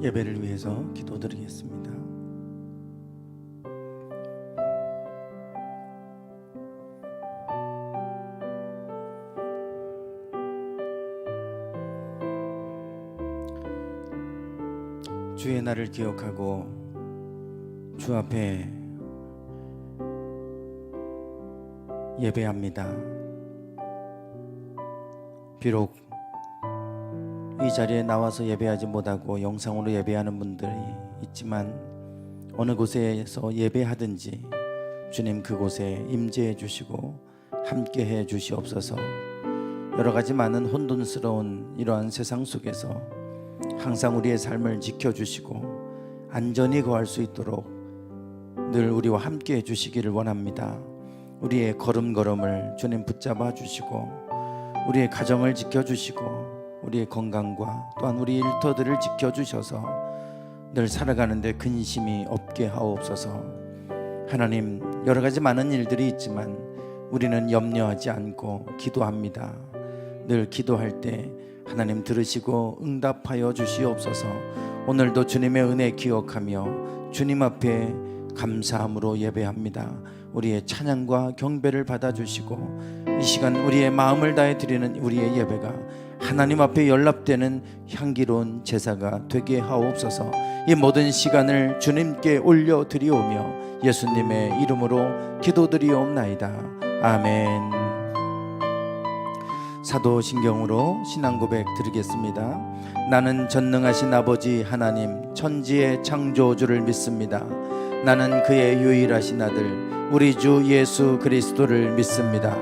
예배를 위해서 기도드리겠습니다. 주의 날을 기억하고 주 앞에 예배합니다. 비록 이 자리에 나와서 예배하지 못하고 영상으로 예배하는 분들이 있지만 어느 곳에서 예배하든지 주님 그곳에 임재해 주시고 함께해 주시옵소서. 여러 가지 많은 혼돈스러운 이러한 세상 속에서 항상 우리의 삶을 지켜주시고 안전히 거할 수 있도록 늘 우리와 함께해 주시기를 원합니다. 우리의 걸음걸음을 주님 붙잡아 주시고 우리의 가정을 지켜주시고 우리의 건강과 또한 우리 일터들을 지켜주셔서 늘 살아가는데 근심이 없게 하옵소서. 하나님, 여러 가지 많은 일들이 있지만 우리는 염려하지 않고 기도합니다. 늘 기도할 때 하나님 들으시고 응답하여 주시옵소서. 오늘도 주님의 은혜 기억하며 주님 앞에 감사함으로 예배합니다. 우리의 찬양과 경배를 받아주시고 이 시간 우리의 마음을 다해 드리는 우리의 예배가 하나님 앞에 연락되는 향기로운 제사가 되게 하옵소서. 이 모든 시간을 주님께 올려드리오며 예수님의 이름으로 기도드리옵나이다. 아멘. 사도신경으로 신앙고백 드리겠습니다. 나는 전능하신 아버지 하나님 천지의 창조주를 믿습니다. 나는 그의 유일하신 아들 우리 주 예수 그리스도를 믿습니다.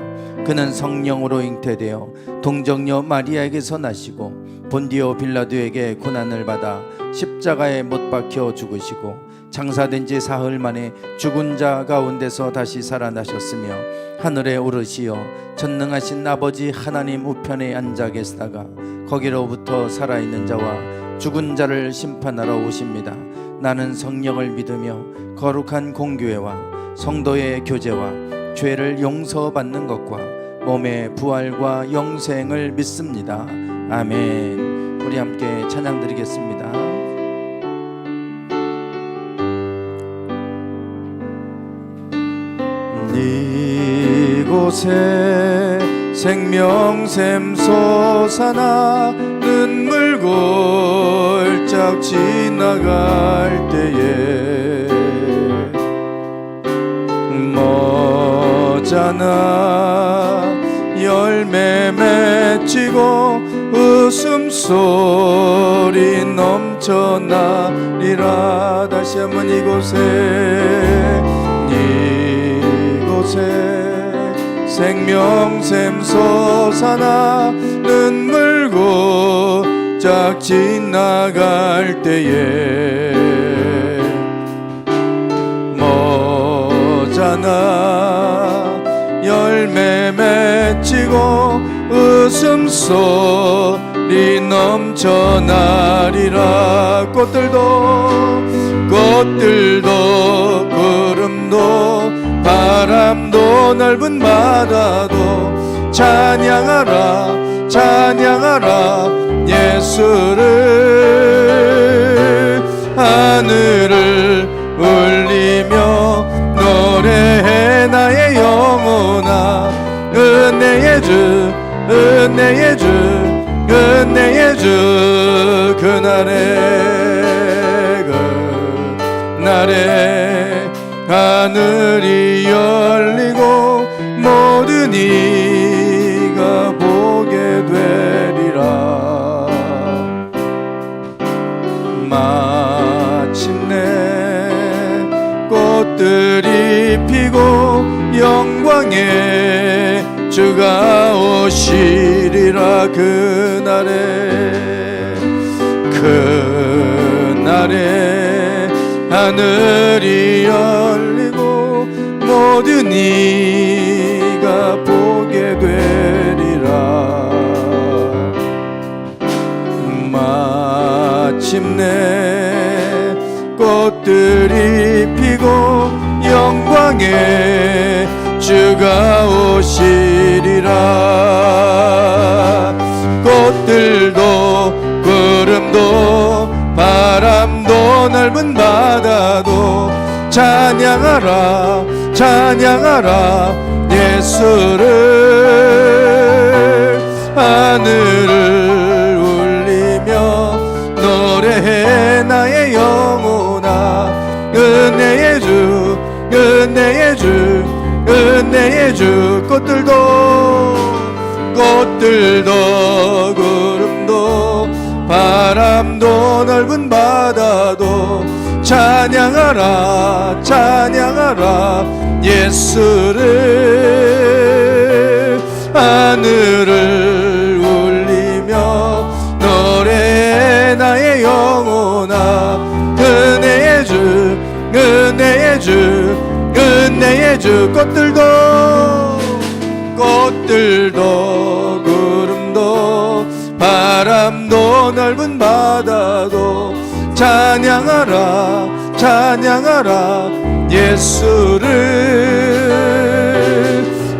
그는 성령으로 잉태되어 동정녀 마리아에게서 나시고 본디오 빌라도에게 고난을 받아 십자가에 못 박혀 죽으시고 장사된 지 사흘 만에 죽은 자 가운데서 다시 살아나셨으며 하늘에 오르시어 전능하신 아버지 하나님 우편에 앉아 계시다가 거기로부터 살아있는 자와 죽은 자를 심판하러 오십니다. 나는 성령을 믿으며 거룩한 공교회와 성도의 교제와 죄를 용서받는 것과 몸의 부활과 영생을 믿습니다. 아멘. 우리 함께 찬양 드리겠습니다. 이곳에 생명샘 솟아나 눈물 골짝 지나갈 때에 머잖아 열매 맺히고 웃음소리 넘쳐나리라. 다시 한번 이곳에 생명샘 솟아나 눈물 골짝 지나갈 때에 머잖아 열매 맺히고 웃음소리 넘쳐나리라. 꽃들도 구름도 바람도 넓은 바다도 찬양하라 찬양하라 예수를. 하늘을 울리며 노래해 나의 영혼아 은혜의 주 은혜의 주 은혜의 주. 그날에 하늘이 열리고 모든 이가 보게 되리라. 마침내 꽃들이 피고 영광의 주가 오시리라. 그날에 하늘이 열리고 모든 이가 보게 되리라. 마침내 꽃들이 피고 영광의 주가 오시리라. 꽃들도 구름도 바람 찬양하라 찬양하라 예수를 하늘을 울리며 노래해 나의 영혼아 은혜의 주 은혜의 주 은혜의 주 꽃들도 구름도 바람도 넓은 바다도 찬양하라 찬양하라 예수를 하늘을 울리며 노래해 나의 영혼아 은혜의 주 은혜의 주 은혜의 주 꽃들도 구름도 바람도 넓은 바다도 찬양하라 찬양하라 예수를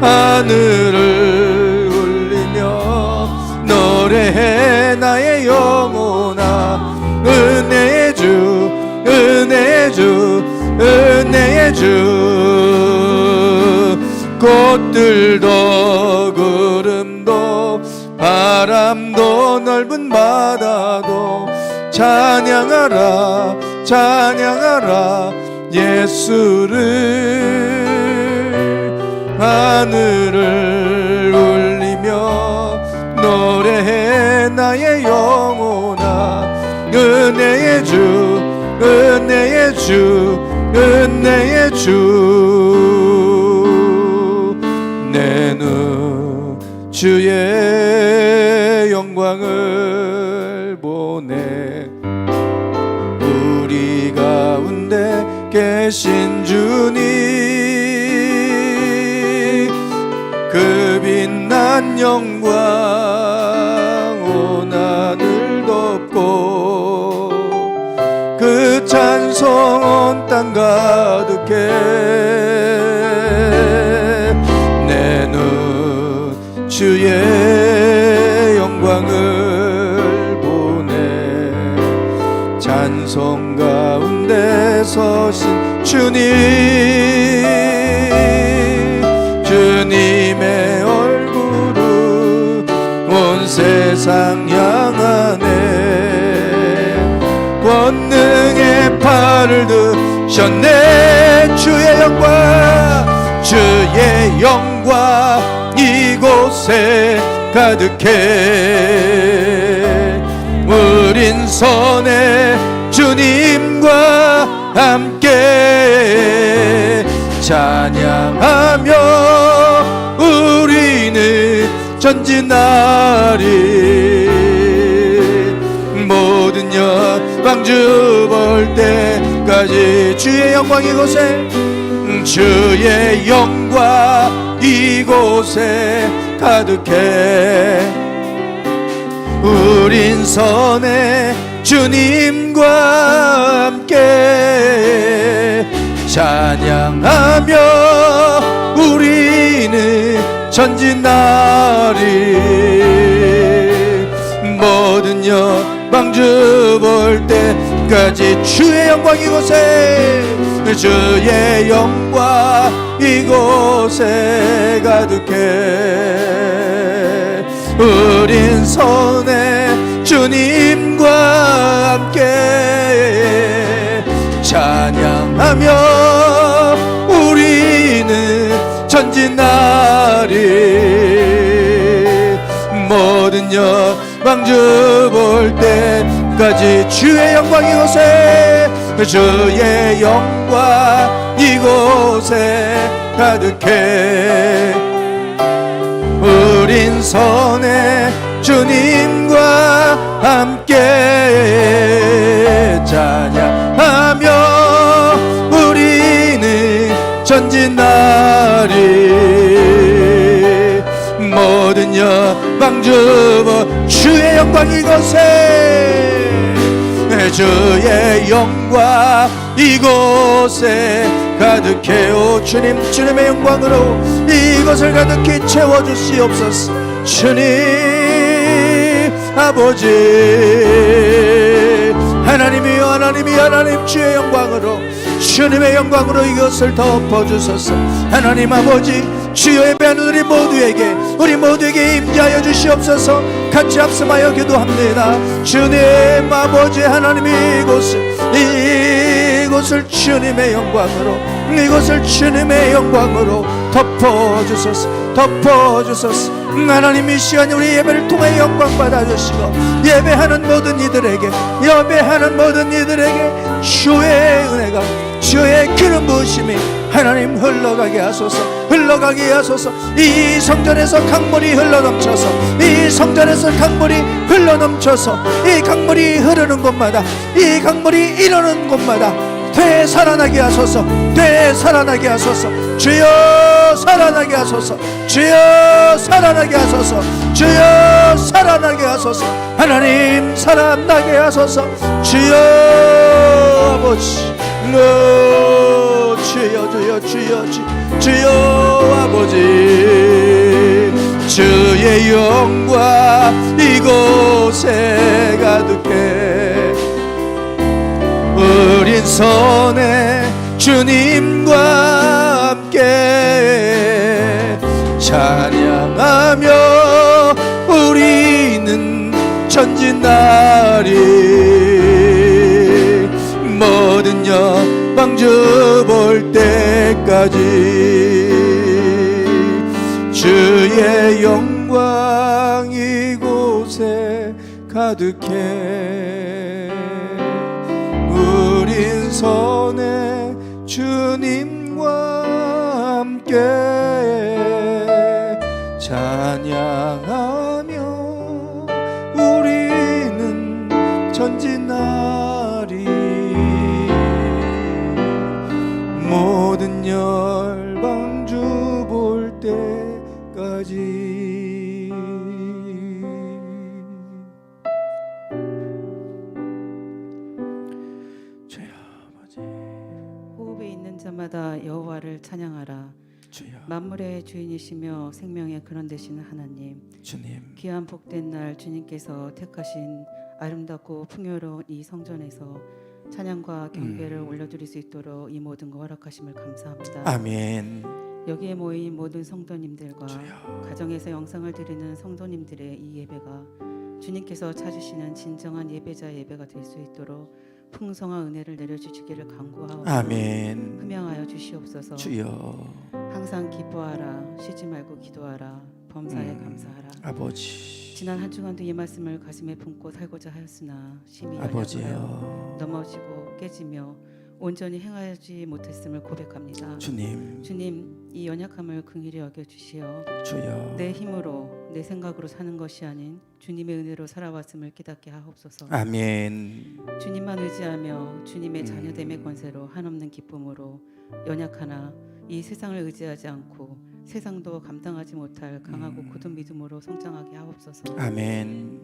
하늘을 울리며 노래해 나의 영혼아 은혜의 주 은혜의 주 은혜의 주 꽃들도 구름도 바람도 넓은 바다도 찬양하라 찬양하라 예수를 하늘을 울리며 노래해 나의 영혼아 은혜의 주 은혜의 주 은혜의 주 내 눈 주의 영광을 보내 우리 가운데 계신 주님 그 빛난 영광 온 하늘 덮고 그 찬송 온 땅 가득해 내 눈 주의 영광을 보내 찬송 가운데 서신 주님의 얼굴을 온 세상 향하네 권능의 팔을 드셨네 주의 영광 이곳에 가득해 우린 선의 주님과 함께 찬양하며 우리는 전진하리 모든 영광주 볼 때까지 주의 영광 이곳에 주의 영광 이곳에 가득해 우린 선의 주님과 함께 찬양하며 우리는 전진하리 모든 영광주 볼 때까지 주의 영광 이곳에 주의 영광 이곳에 가득해 우린 선의 주님과 함께 찬양하며 우리는 전진하리 모든 영광주 볼 때까지 주의 영광 이곳에 주의 영광 이곳에 가득해 우린 선의 주님과 함께 찬양하며 우리는 전진하리 모든 영광 주의 영광 이곳에 주의 영광 이곳에 가득해요 주님의 영광으로 이곳을 가득히 채워주시옵소서 주님 아버지 하나님이여 하나님 주의 영광으로 주님의 영광으로 이것을 덮어주소서. 하나님 아버지, 주여 예배하는 우리 모두에게 임재하여 주시옵소서. 같이 합심하여 기도합니다. 주님 아버지 하나님, 이곳을 주님의 영광으로, 이곳을 주님의 영광으로 덮어주소서. 하나님, 이 시간 우리 예배를 통해 영광 받아주시고, 예배하는 모든 이들에게 주의 은혜가, 주의 기름 부으심이 하나님 흘러가게 하소서. 이 성전에서 강물이 흘러넘쳐서, 이 강물이 흐르는 곳마다, 이 강물이 이르는 곳마다 되살아나게 하소서. 주여 살아나게 하소서. 하나님 살아나게 하소서. 주여 아버지, 주여 아버지, 주의 영광 이곳에 가득해. 우린 선해 주님과 함께 찬양하며 우리는 전진나리. 모든 영광 주 볼 때까지 주의 영광 이곳에 가득해. 우린 선해 주님과 함께 찬양하며 우리는 전진나리. 모든 열방 주 볼 때까지. 주여 아버지, 호흡에 있는 자마다 여호와를 찬양하라. 주여 만물의 주인이시며 생명의 근원 되시는 하나님, 주님, 귀한 복된 날 주님께서 택하신 아름답고 풍요로운 이 성전에서 찬양과 경배를 올려드릴 수 있도록 이 모든 거 허락하심을 감사합니다. 아멘. 여기에 모인 모든 성도님들과 주여. 가정에서 영상을 드리는 성도님들의 이 예배가 주님께서 찾으시는 진정한 예배자 예배가 될 수 있도록 풍성한 은혜를 내려주시기를 간구하옵고 아멘. 흠양하여 주시옵소서. 주여 항상 기뻐하라, 쉬지 말고 기도하라, 범사에 감사하라. 아버지, 지난 한 주간도 이 말씀을 가슴에 품고 살고자 하였으나 심히 연약하여 아버지여, 넘어지고 깨지며 온전히 행하지 못했음을 고백합니다. 주님, 이 연약함을 긍휼히 여겨주시어 주여, 내 힘으로 내 생각으로 사는 것이 아닌 주님의 은혜로 살아왔음을 깨닫게 하옵소서. 아멘. 주님만 의지하며 주님의 자녀됨의 권세로 한없는 기쁨으로 연약하나 이 세상을 의지하지 않고 세상도 감당하지 못할 강하고 굳은 믿음으로 성장하게 하옵소서. 아멘.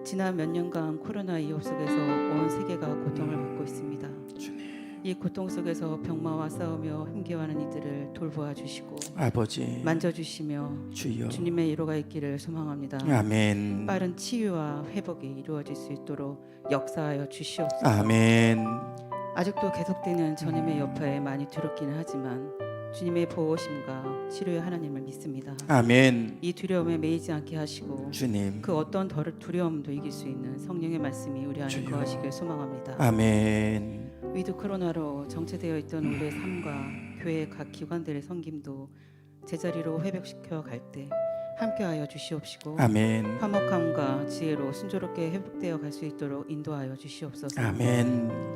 지난 몇 년간 코로나 위협 속에서 온 세계가 고통을 받고 있습니다. 주님, 이 고통 속에서 병마와 싸우며 힘겨워하는 이들을 돌보아 주시고 아버지, 만져주시며 주여, 주님의 위로가 있기를 소망합니다. 아멘. 빠른 치유와 회복이 이루어질 수 있도록 역사하여 주시옵소서. 아멘. 아직도 계속되는 전염의 여파에 많이 두렵기는 하지만 주님의 보호심과 치료의 하나님을 믿습니다. 아멘. 이 두려움에 매이지 않게 하시고 주님, 그 어떤 두려움도 이길 수 있는 성령의 말씀이 우리 안에 주여. 거하시길 소망합니다. 아멘. 위드 코로나로 정체되어 있던 우리의 삶과 교회 각 기관들의 섬김도 제자리로 회복시켜 갈 때 함께하여 주시옵시고 아멘. 화목함과 지혜로 순조롭게 회복되어 갈 수 있도록 인도하여 주시옵소서. 아멘.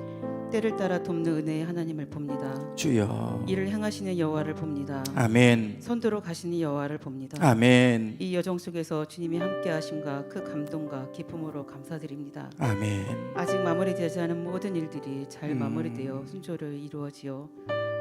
때를 따라 돕는 은혜의 하나님을 봅니다. 주여, 이를 행하시는 여호와를 봅니다. 아멘. 선두로 가시는 여호와를 봅니다. 아멘. 이 여정 속에서 주님이 함께하심과 그 감동과 기쁨으로 감사드립니다. 아멘. 아직 마무리되지 않은 모든 일들이 잘 마무리되어 순조롭게 이루어지어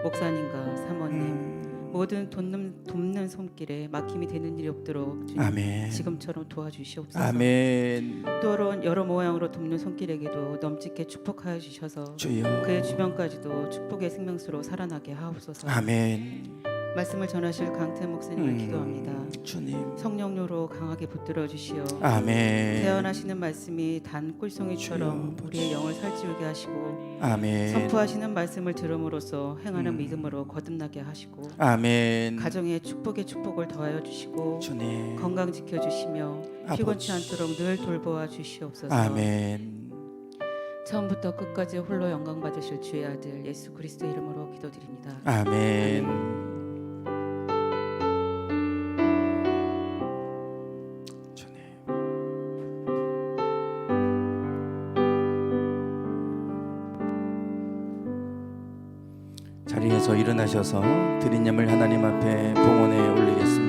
목사님과 사모님 모든 돕는 손길에 막힘이 되는 일이 없도록 주님 아멘. 지금처럼 도와주시옵소서. 아멘. 또한 여러 모양으로 돕는 손길에게도 넘치게 축복하여 주셔서 주여, 그의 주변까지도 축복의 생명수로 살아나게 하옵소서. 아멘. 말씀을 전하실 강태 목사님을 기도합니다. 주님. 성령으로 강하게 붙들어 주시어 아멘. 대언하시는 말씀이 단 꿀송이처럼 주여, 우리의 영을 살찌우게 하시고 아멘. 선포하시는 말씀을 들음으로써 행하는 믿음으로 거듭나게 하시고 아멘. 가정에 축복의 축복을 더하여 주시고 주님. 건강 지켜 주시며 피곤치 않도록 늘 돌보아 주시옵소서. 아멘. 처음부터 끝까지 홀로 영광 받으실 주의 아들 예수 그리스도 이름으로 기도드립니다. 아멘. 주님. 자리에서 일어나셔서 드린 예물 하나님 앞에 봉헌에 올리겠습니다.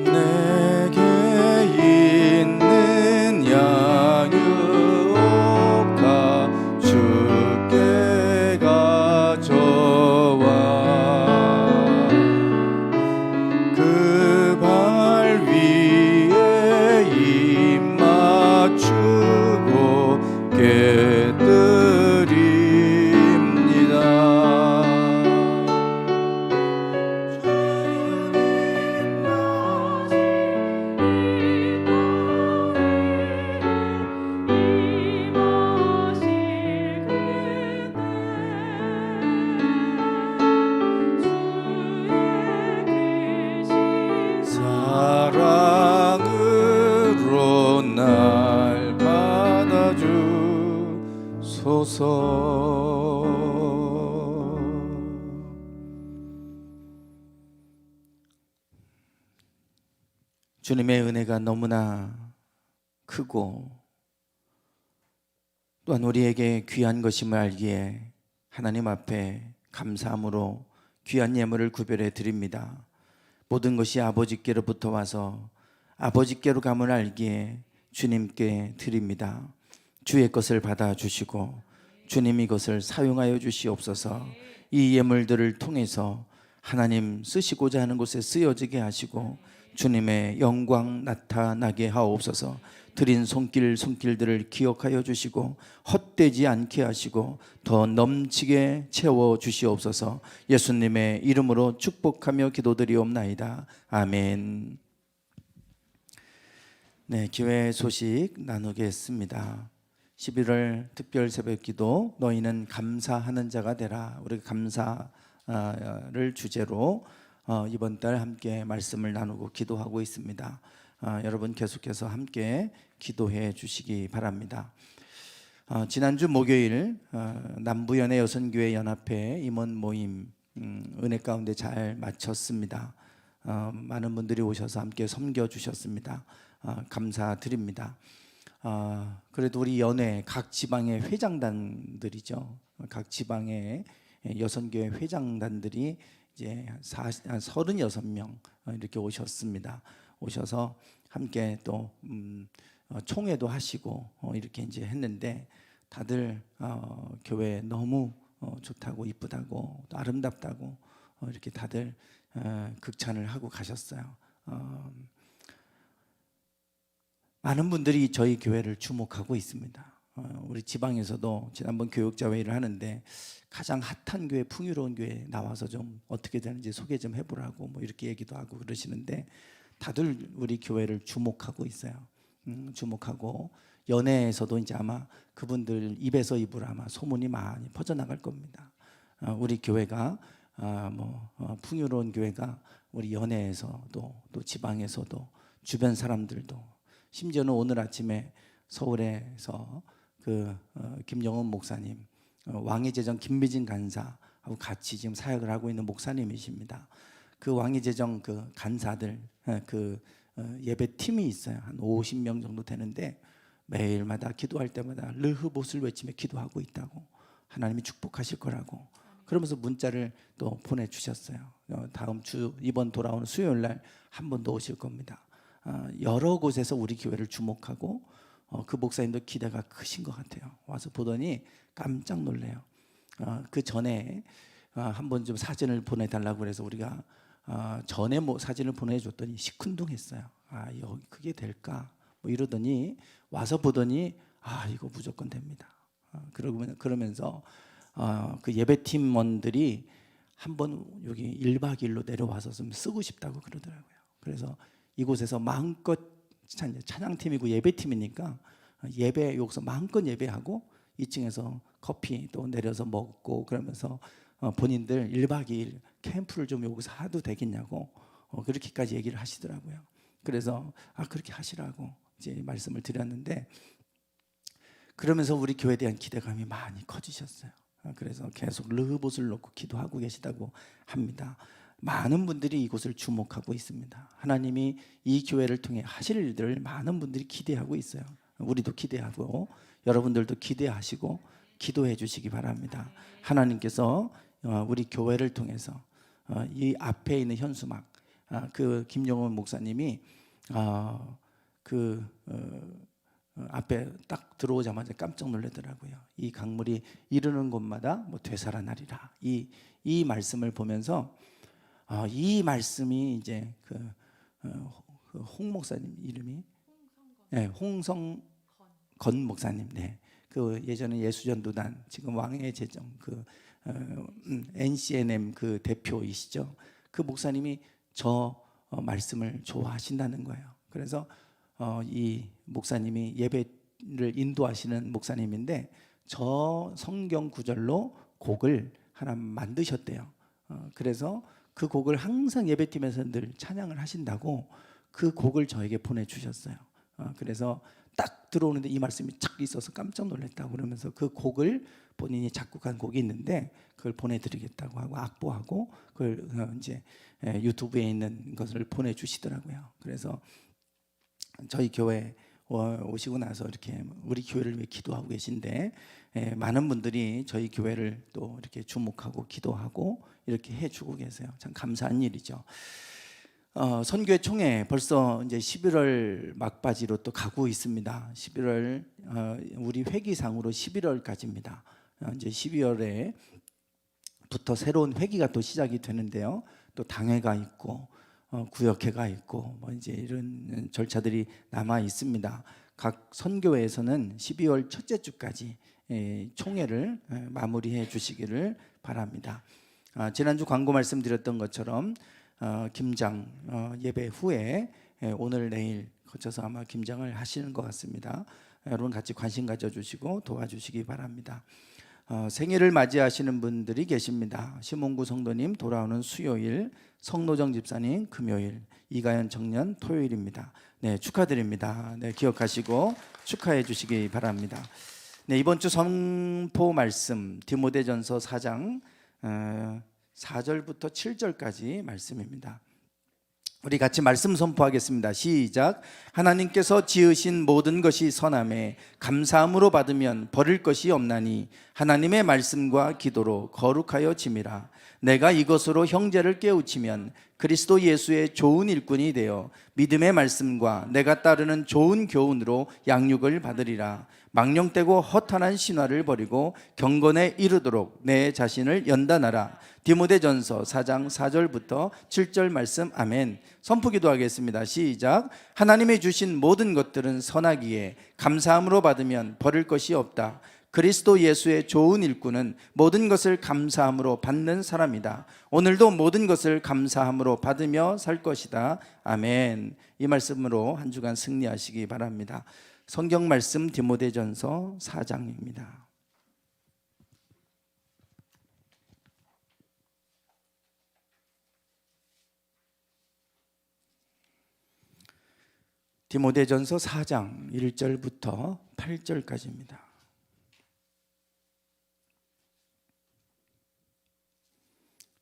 내게 있는 양육가 주께 가져와 그 발 위에 입 맞추고 사랑으로 날 받아주소서. 주님의 은혜가 너무나 크고 또한 우리에게 귀한 것임을 알기에 하나님 앞에 감사함으로 귀한 예물을 구별해 드립니다. 모든 것이 아버지께로부터 와서 아버지께로 감을 알기에 주님께 드립니다. 주의 것을 받아주시고 주님 이것을 사용하여 주시옵소서. 이 예물들을 통해서 하나님 쓰시고자 하는 곳에 쓰여지게 하시고 주님의 영광 나타나게 하옵소서. 드린 손길들을 기억하여 주시고 헛되지 않게 하시고 더 넘치게 채워 주시옵소서. 예수님의 이름으로 축복하며 기도드리옵나이다. 아멘. 네, 기회 소식 나누겠습니다. 11월 특별 새벽기도 너희는 감사하는 자가 되라. 우리가 감사를 주제로 이번 달 함께 말씀을 나누고 기도하고 있습니다. 여러분 계속해서 함께 기도해 주시기 바랍니다. 지난주 목요일 남부연의 여선교회 연합회 임원 모임 은혜 가운데 잘 마쳤습니다. 많은 분들이 오셔서 함께 섬겨 주셨습니다. 감사드립니다. 그래도 우리 연회 각 지방의 회장단들이죠. 각 지방의 여선교회 회장단들이 이제 36명 이렇게 오셨습니다. 오셔서 함께 또 총회도 하시고 이렇게 이제 했는데 다들 교회 너무 좋다고 이쁘다고 또 아름답다고 이렇게 다들 극찬을 하고 가셨어요. 많은 분들이 저희 교회를 주목하고 있습니다. 우리 지방에서도 지난번 교육자회의를 하는데 가장 핫한 교회, 풍요로운 교회 나와서 좀 어떻게 되는지 소개 좀 해보라고 뭐 이렇게 얘기도 하고 그러시는데 다들 우리 교회를 주목하고 있어요. 주목하고 연예에서도 이제 아마 그분들 입에서 입으로 아마 소문이 많이 퍼져나갈 겁니다. 우리 교회가 풍요로운 교회가 우리 연예에서도 또 지방에서도 주변 사람들도 심지어는 오늘 아침에 서울에서 그 김영원 목사님, 왕의제정 김미진 간사하고 같이 지금 사역을 하고 있는 목사님이십니다. 그 왕의제정 그 간사들 그 예배 팀이 있어요. 한 50명 정도 되는데 매일마다 기도할 때마다 르흐봇을 외치며 기도하고 있다고, 하나님이 축복하실 거라고 그러면서 문자를 또 보내주셨어요. 다음 주 이번 돌아오는 수요일 날 한 번 더 오실 겁니다. 여러 곳에서 우리 교회를 주목하고 그 목사님도 기대가 크신 것 같아요. 와서 보더니 깜짝 놀래요. 그 전에 한번 좀 사진을 보내달라고 그래서 우리가 전에 뭐 사진을 보내줬더니 시큰둥했어요. 여기 그게 될까? 뭐 이러더니 와서 보더니 이거 무조건 됩니다. 그러면서 그 예배팀원들이 한번 여기 1박 2일로 내려와서 좀 쓰고 싶다고 그러더라고요. 그래서 이곳에서 마음껏 찬양팀이고 예배팀이니까 예배 여기서 마음껏 예배하고 2층에서 커피 또 내려서 먹고 그러면서 본인들 1박 2일 캠프를 좀 여기서 해도 되겠냐고 그렇게까지 얘기를 하시더라고요. 그래서 그렇게 하시라고 이제 말씀을 드렸는데 그러면서 우리 교회에 대한 기대감이 많이 커지셨어요. 그래서 계속 르흐봇을 놓고 기도하고 계시다고 합니다. 많은 분들이 이곳을 주목하고 있습니다. 하나님이 이 교회를 통해 하실 일들을 많은 분들이 기대하고 있어요. 우리도 기대하고 여러분들도 기대하시고 기도해 주시기 바랍니다. 하나님께서 우리 교회를 통해서 이 앞에 있는 현수막 그 김용원 목사님이 앞에 딱 들어오자마자 깜짝 놀라더라고요. 이 강물이 이르는 곳마다 뭐 되살아나리라. 이 말씀을 보면서 이 말씀이 이제 홍 목사님 이름이 홍성건 목사님, 그 예전에 예수전도단 지금 왕의 제정 NCNM 그 대표이시죠. 그 목사님이 저 말씀을 좋아하신다는 거예요. 그래서 이 목사님이 예배를 인도하시는 목사님인데 저 성경 구절로 곡을 하나 만드셨대요. 그래서 그 곡을 항상 예배팀에서 늘 찬양을 하신다고 그 곡을 저에게 보내주셨어요. 그래서 딱 들어오는데 이 말씀이 착 있어서 깜짝 놀랐다고 그러면서 그 곡을 본인이 작곡한 곡이 있는데 그걸 보내드리겠다고 하고 악보하고 그걸 이제 유튜브에 있는 것을 보내주시더라고요. 그래서 저희 교회 오시고 나서 이렇게 우리 교회를 위해 기도하고 계신데 많은 분들이 저희 교회를 또 이렇게 주목하고 기도하고 이렇게 해주고 계세요. 참 감사한 일이죠. 선교회 총회 벌써 이제 11월 막바지로 또 가고 있습니다. 11월 우리 회기상으로 11월까지입니다. 이제 12월에부터 새로운 회기가 또 시작이 되는데요. 또 당회가 있고 구역회가 있고 뭐 이제 이런 절차들이 남아 있습니다. 각 선교회에서는 12월 첫째 주까지 총회를 마무리해 주시기를 바랍니다. 지난주 광고 말씀드렸던 것처럼 김장 예배 후에 오늘 내일 거쳐서 아마 김장을 하시는 것 같습니다. 여러분 같이 관심 가져주시고 도와주시기 바랍니다. 생일을 맞이하시는 분들이 계십니다. 시몬구 성도님 돌아오는 수요일, 성노정 집사님 금요일, 이가연 청년 토요일입니다. 네, 축하드립니다. 네, 기억하시고 축하해 주시기 바랍니다. 네, 이번 주 선포 말씀 디모데전서 4장 4절부터 7절까지 말씀입니다. 우리 같이 말씀 선포하겠습니다. 시작. 하나님께서 지으신 모든 것이 선함에 감사함으로 받으면 버릴 것이 없나니 하나님의 말씀과 기도로 거룩하여 짐이라. 내가 이것으로 형제를 깨우치면 그리스도 예수의 좋은 일꾼이 되어 믿음의 말씀과 내가 따르는 좋은 교훈으로 양육을 받으리라. 망령되고 허탄한 신화를 버리고 경건에 이르도록 내 자신을 연단하라. 디모데전서 4장 4절부터 7절 말씀. 아멘. 선포기도 하겠습니다. 시작. 하나님이 주신 모든 것들은 선하기에 감사함으로 받으면 버릴 것이 없다. 그리스도 예수의 좋은 일꾼은 모든 것을 감사함으로 받는 사람이다. 오늘도 모든 것을 감사함으로 받으며 살 것이다. 아멘. 이 말씀으로 한 주간 승리하시기 바랍니다. 성경 말씀 디모데전서 4장입니다. 디모데전서 4장 1절부터 8절까지입니다.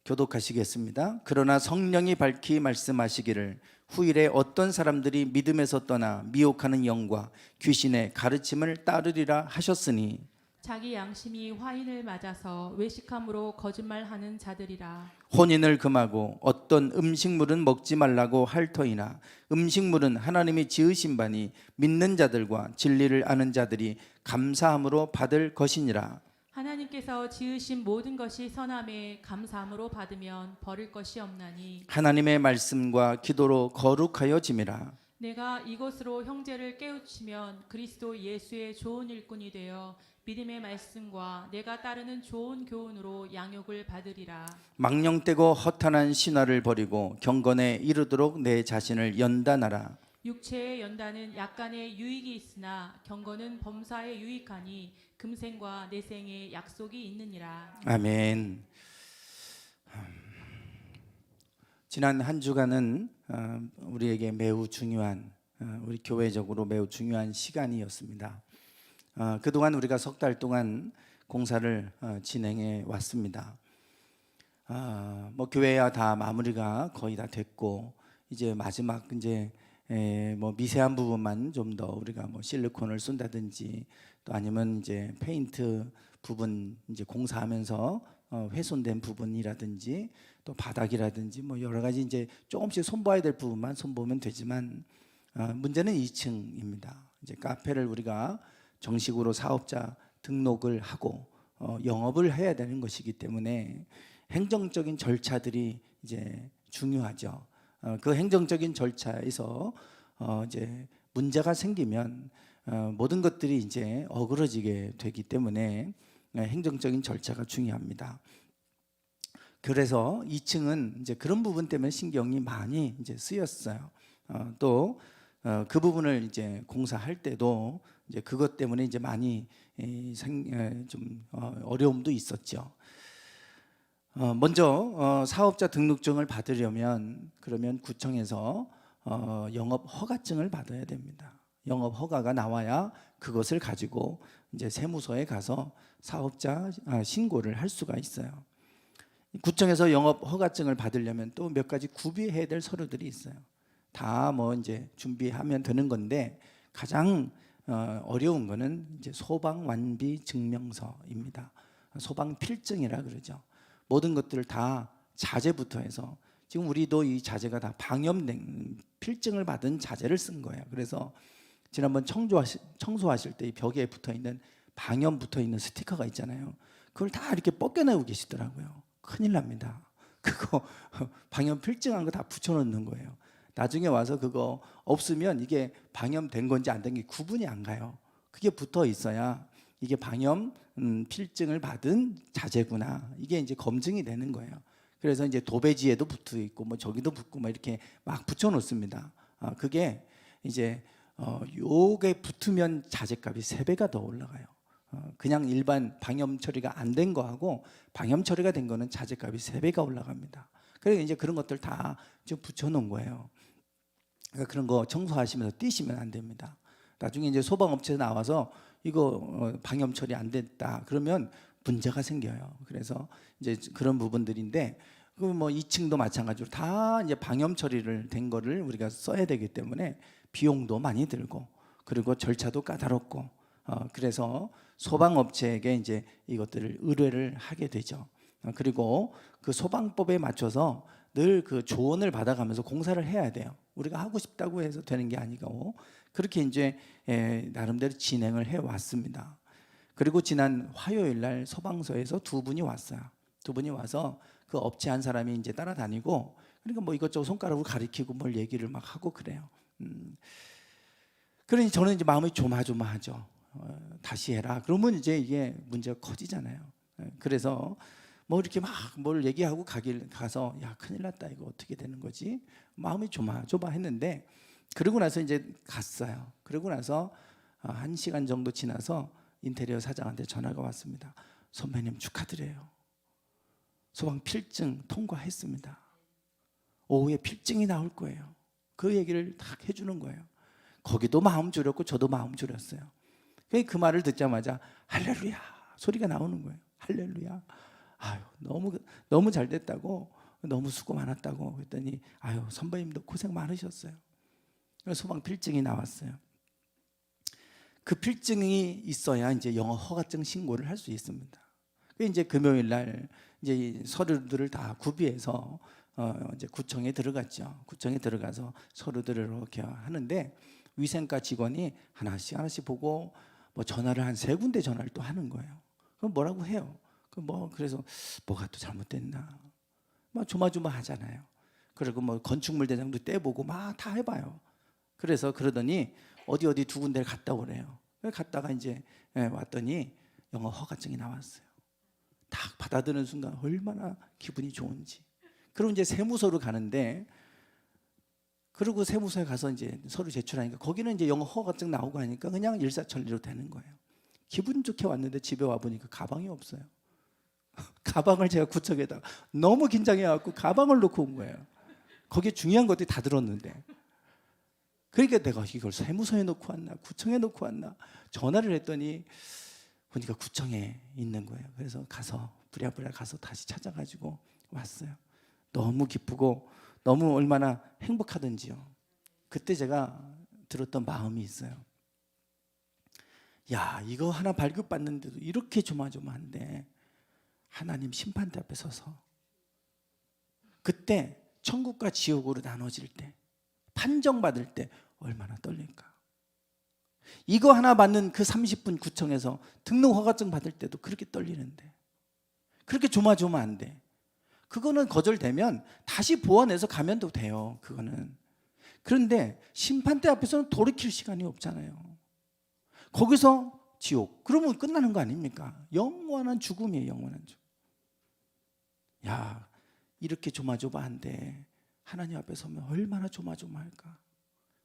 교독하시겠습니다. 그러나 성령이 밝히 말씀하시기를 후일에 어떤 사람들이 믿음에서 떠나 미혹하는 영과 귀신의 가르침을 따르리라 하셨으니 자기 양심이 화인을 맞아서 외식함으로 거짓말하는 자들이라. 혼인을 금하고 어떤 음식물은 먹지 말라고 할 터이나 음식물은 하나님이 지으신 바니 믿는 자들과 진리를 아는 자들이 감사함으로 받을 것이니라. 하나님께서 지으신 모든 것이 선함에 감사함으로 받으면 버릴 것이 없나니 하나님의 말씀과 기도로 거룩하여 짐이라. 내가 이것으로 형제를 깨우치면 그리스도 예수의 좋은 일꾼이 되어 믿음의 말씀과 내가 따르는 좋은 교훈으로 양육을 받으리라. 망령되고 허탄한 신화를 버리고 경건에 이르도록 내 자신을 연단하라. 육체의 연단은 약간의 유익이 있으나 경건은 범사에 유익하니 금생과 내생의 약속이 있느니라. 아멘. 지난 한 주간은 우리에게 매우 중요한, 우리 교회적으로 매우 중요한 시간이었습니다. 그동안 우리가 석 달 동안 공사를 진행해 왔습니다. 뭐 교회야 다 마무리가 거의 다 됐고, 이제 마지막 이제 뭐 미세한 부분만 좀 더 우리가 뭐 실리콘을 쓴다든지, 또 아니면 이제 페인트 부분 이제 공사하면서 훼손된 부분이라든지, 또 바닥이라든지 뭐 여러 가지 이제 조금씩 손봐야 될 부분만 손보면 되지만, 문제는 2층입니다. 이제 카페를 우리가 정식으로 사업자 등록을 하고 영업을 해야 되는 것이기 때문에 행정적인 절차들이 이제 중요하죠. 그 행정적인 절차에서 이제 문제가 생기면 모든 것들이 이제 어그러지게 되기 때문에 행정적인 절차가 중요합니다. 그래서 2층은 이제 그런 부분 때문에 신경이 많이 이제 쓰였어요. 또 그 부분을 이제 공사할 때도 이제 그것 때문에 이제 많이 좀 어려움도 있었죠. 먼저 사업자 등록증을 받으려면 그러면 구청에서 영업 허가증을 받아야 됩니다. 영업 허가가 나와야 그것을 가지고 이제 세무서에 가서 사업자 신고를 할 수가 있어요. 구청에서 영업 허가증을 받으려면 또 몇 가지 구비해야 될 서류들이 있어요. 다 뭐 이제 준비하면 되는 건데 가장 어려운 거는 이제 소방 완비 증명서입니다. 소방 필증이라 그러죠. 모든 것들을 다 자재부터 해서, 지금 우리도 이 자재가 다 방염된 필증을 받은 자재를 쓴 거예요. 그래서 지난번 청소하실 때 이 벽에 붙어 있는 방염 붙어 있는 스티커가 있잖아요. 그걸 다 이렇게 벗겨내고 계시더라고요. 큰일 납니다. 그거 방염 필증한 거 다 붙여놓는 거예요. 나중에 와서 그거 없으면 이게 방염된 건지 안 된 게 구분이 안 가요. 그게 붙어 있어야 이게 방염 필증을 받은 자재구나, 이게 이제 검증이 되는 거예요. 그래서 이제 도배지에도 붙어 있고 뭐 저기도 붙고 막 이렇게 막 붙여 놓습니다. 그게 이제 요게 붙으면 자재값이 3배가 더 올라가요. 그냥 일반 방염 처리가 안 된 거하고 방염 처리가 된 거는 자재값이 3배가 올라갑니다. 그래서 이제 그런 것들 다 좀 붙여 놓은 거예요. 그러니까 그런 거 청소하시면서 띄시면 안 됩니다. 나중에 이제 소방업체에서 나와서 이거 방염 처리 안 됐다 그러면 문제가 생겨요. 그래서 이제 그런 부분들인데, 그 뭐 2층도 마찬가지로 다 이제 방염 처리를 된 거를 우리가 써야 되기 때문에 비용도 많이 들고, 그리고 절차도 까다롭고, 그래서 소방업체에게 이제 이것들을 의뢰를 하게 되죠. 그리고 그 소방법에 맞춰서 늘 그 조언을 받아가면서 공사를 해야 돼요. 우리가 하고 싶다고 해서 되는 게 아니고, 그렇게 이제 나름대로 진행을 해 왔습니다. 그리고 지난 화요일 날 소방서에서 2분이 왔어요. 2분이 와서 그 업체 한 사람이 이제 따라다니고, 그러니까 뭐 이것저것 손가락으로 가리키고 뭘 얘기를 막 하고 그래요. 그러니 저는 이제 마음이 조마조마하죠. 다시 해라. 그러면 이제 이게 문제가 커지잖아요. 그래서 뭐 이렇게 막 뭘 얘기하고 가서 야 큰일 났다, 이거 어떻게 되는 거지? 마음이 조마조마했는데, 그러고 나서 이제 갔어요. 그러고 나서 1시간 정도 지나서 인테리어 사장한테 전화가 왔습니다. 선배님 축하드려요. 소방 필증 통과했습니다. 오후에 필증이 나올 거예요. 그 얘기를 딱 해주는 거예요. 거기도 마음 졸였고 저도 마음 졸였어요. 그 말을 듣자마자 할렐루야 소리가 나오는 거예요. 할렐루야. 아유 너무 잘 됐다고, 너무 수고 많았다고 그랬더니 아유 선배님도 고생 많으셨어요. 소방 필증이 나왔어요. 그 필증이 있어야 이제 영업 허가증 신고를 할 수 있습니다. 이제 금요일 날 이제 서류들을 다 구비해서 이제 구청에 들어갔죠. 구청에 들어가서 서류들을 이렇게 하는데, 위생과 직원이 하나씩 보고 뭐 전화를 한 3군데 전화를 또 하는 거예요. 그럼 뭐라고 해요? 그래서 뭐가 또 잘못됐나? 막 조마조마하잖아요. 그리고 뭐 건축물 대장도 떼보고 막 다 해봐요. 그래서 그러더니 어디 두 군데를 갔다 오래요. 갔다가 이제 왔더니 영어 허가증이 나왔어요. 딱 받아드는 순간 얼마나 기분이 좋은지. 그리고 이제 세무서로 가는데, 그리고 세무서에 가서 이제 서류 제출하니까 거기는 이제 영어 허가증 나오고 하니까 그냥 일사천리로 되는 거예요. 기분 좋게 왔는데 집에 와 보니까 가방이 없어요. 가방을 제가 구석에다가 너무 긴장해갖고 가방을 놓고 온 거예요. 거기에 중요한 것들이 다 들었는데. 그러니까 내가 이걸 세무서에 놓고 왔나 구청에 놓고 왔나 전화를 했더니 보니까 구청에 있는 거예요. 그래서 가서 부랴부랴 가서 다시 찾아가지고 왔어요. 너무 기쁘고 너무 얼마나 행복하던지요. 그때 제가 들었던 마음이 있어요. 야, 이거 하나 발급받는데도 이렇게 조마조마한데 하나님 심판대 앞에 서서 그때 천국과 지옥으로 나눠질 때, 판정받을 때 얼마나 떨릴까. 이거 하나 받는 그 30분 구청에서 등록 허가증 받을 때도 그렇게 떨리는데, 그렇게 조마조마한데, 그거는 거절되면 다시 보완해서 가면 또 돼요. 그거는. 그런데 심판대 앞에서는 돌이킬 시간이 없잖아요. 거기서 지옥, 그러면 끝나는 거 아닙니까? 영원한 죽음이에요. 영원한 죽음. 야, 이렇게 조마조마한데 하나님 앞에 서면 얼마나 조마조마할까.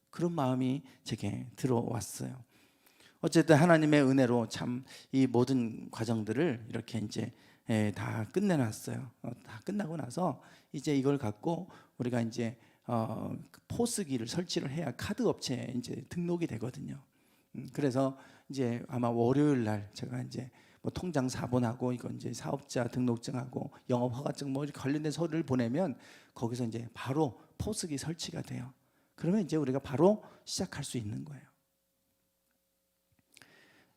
그런 마음이 제게 들어왔어요. 어쨌든 하나님의 은혜로 참 이 모든 과정들을 이렇게 이제 다 끝내놨어요. 다 끝나고 나서 이제 이걸 갖고 우리가 이제 포스기를 설치를 해야 카드 업체에 이제 등록이 되거든요. 그래서 이제 아마 월요일 날 제가 이제 뭐 통장 사본하고 이건 이제 사업자 등록증하고 영업 허가증 뭐 이렇게 관련된 서류를 보내면 거기서 이제 바로 포스기 설치가 돼요. 그러면 이제 우리가 바로 시작할 수 있는 거예요.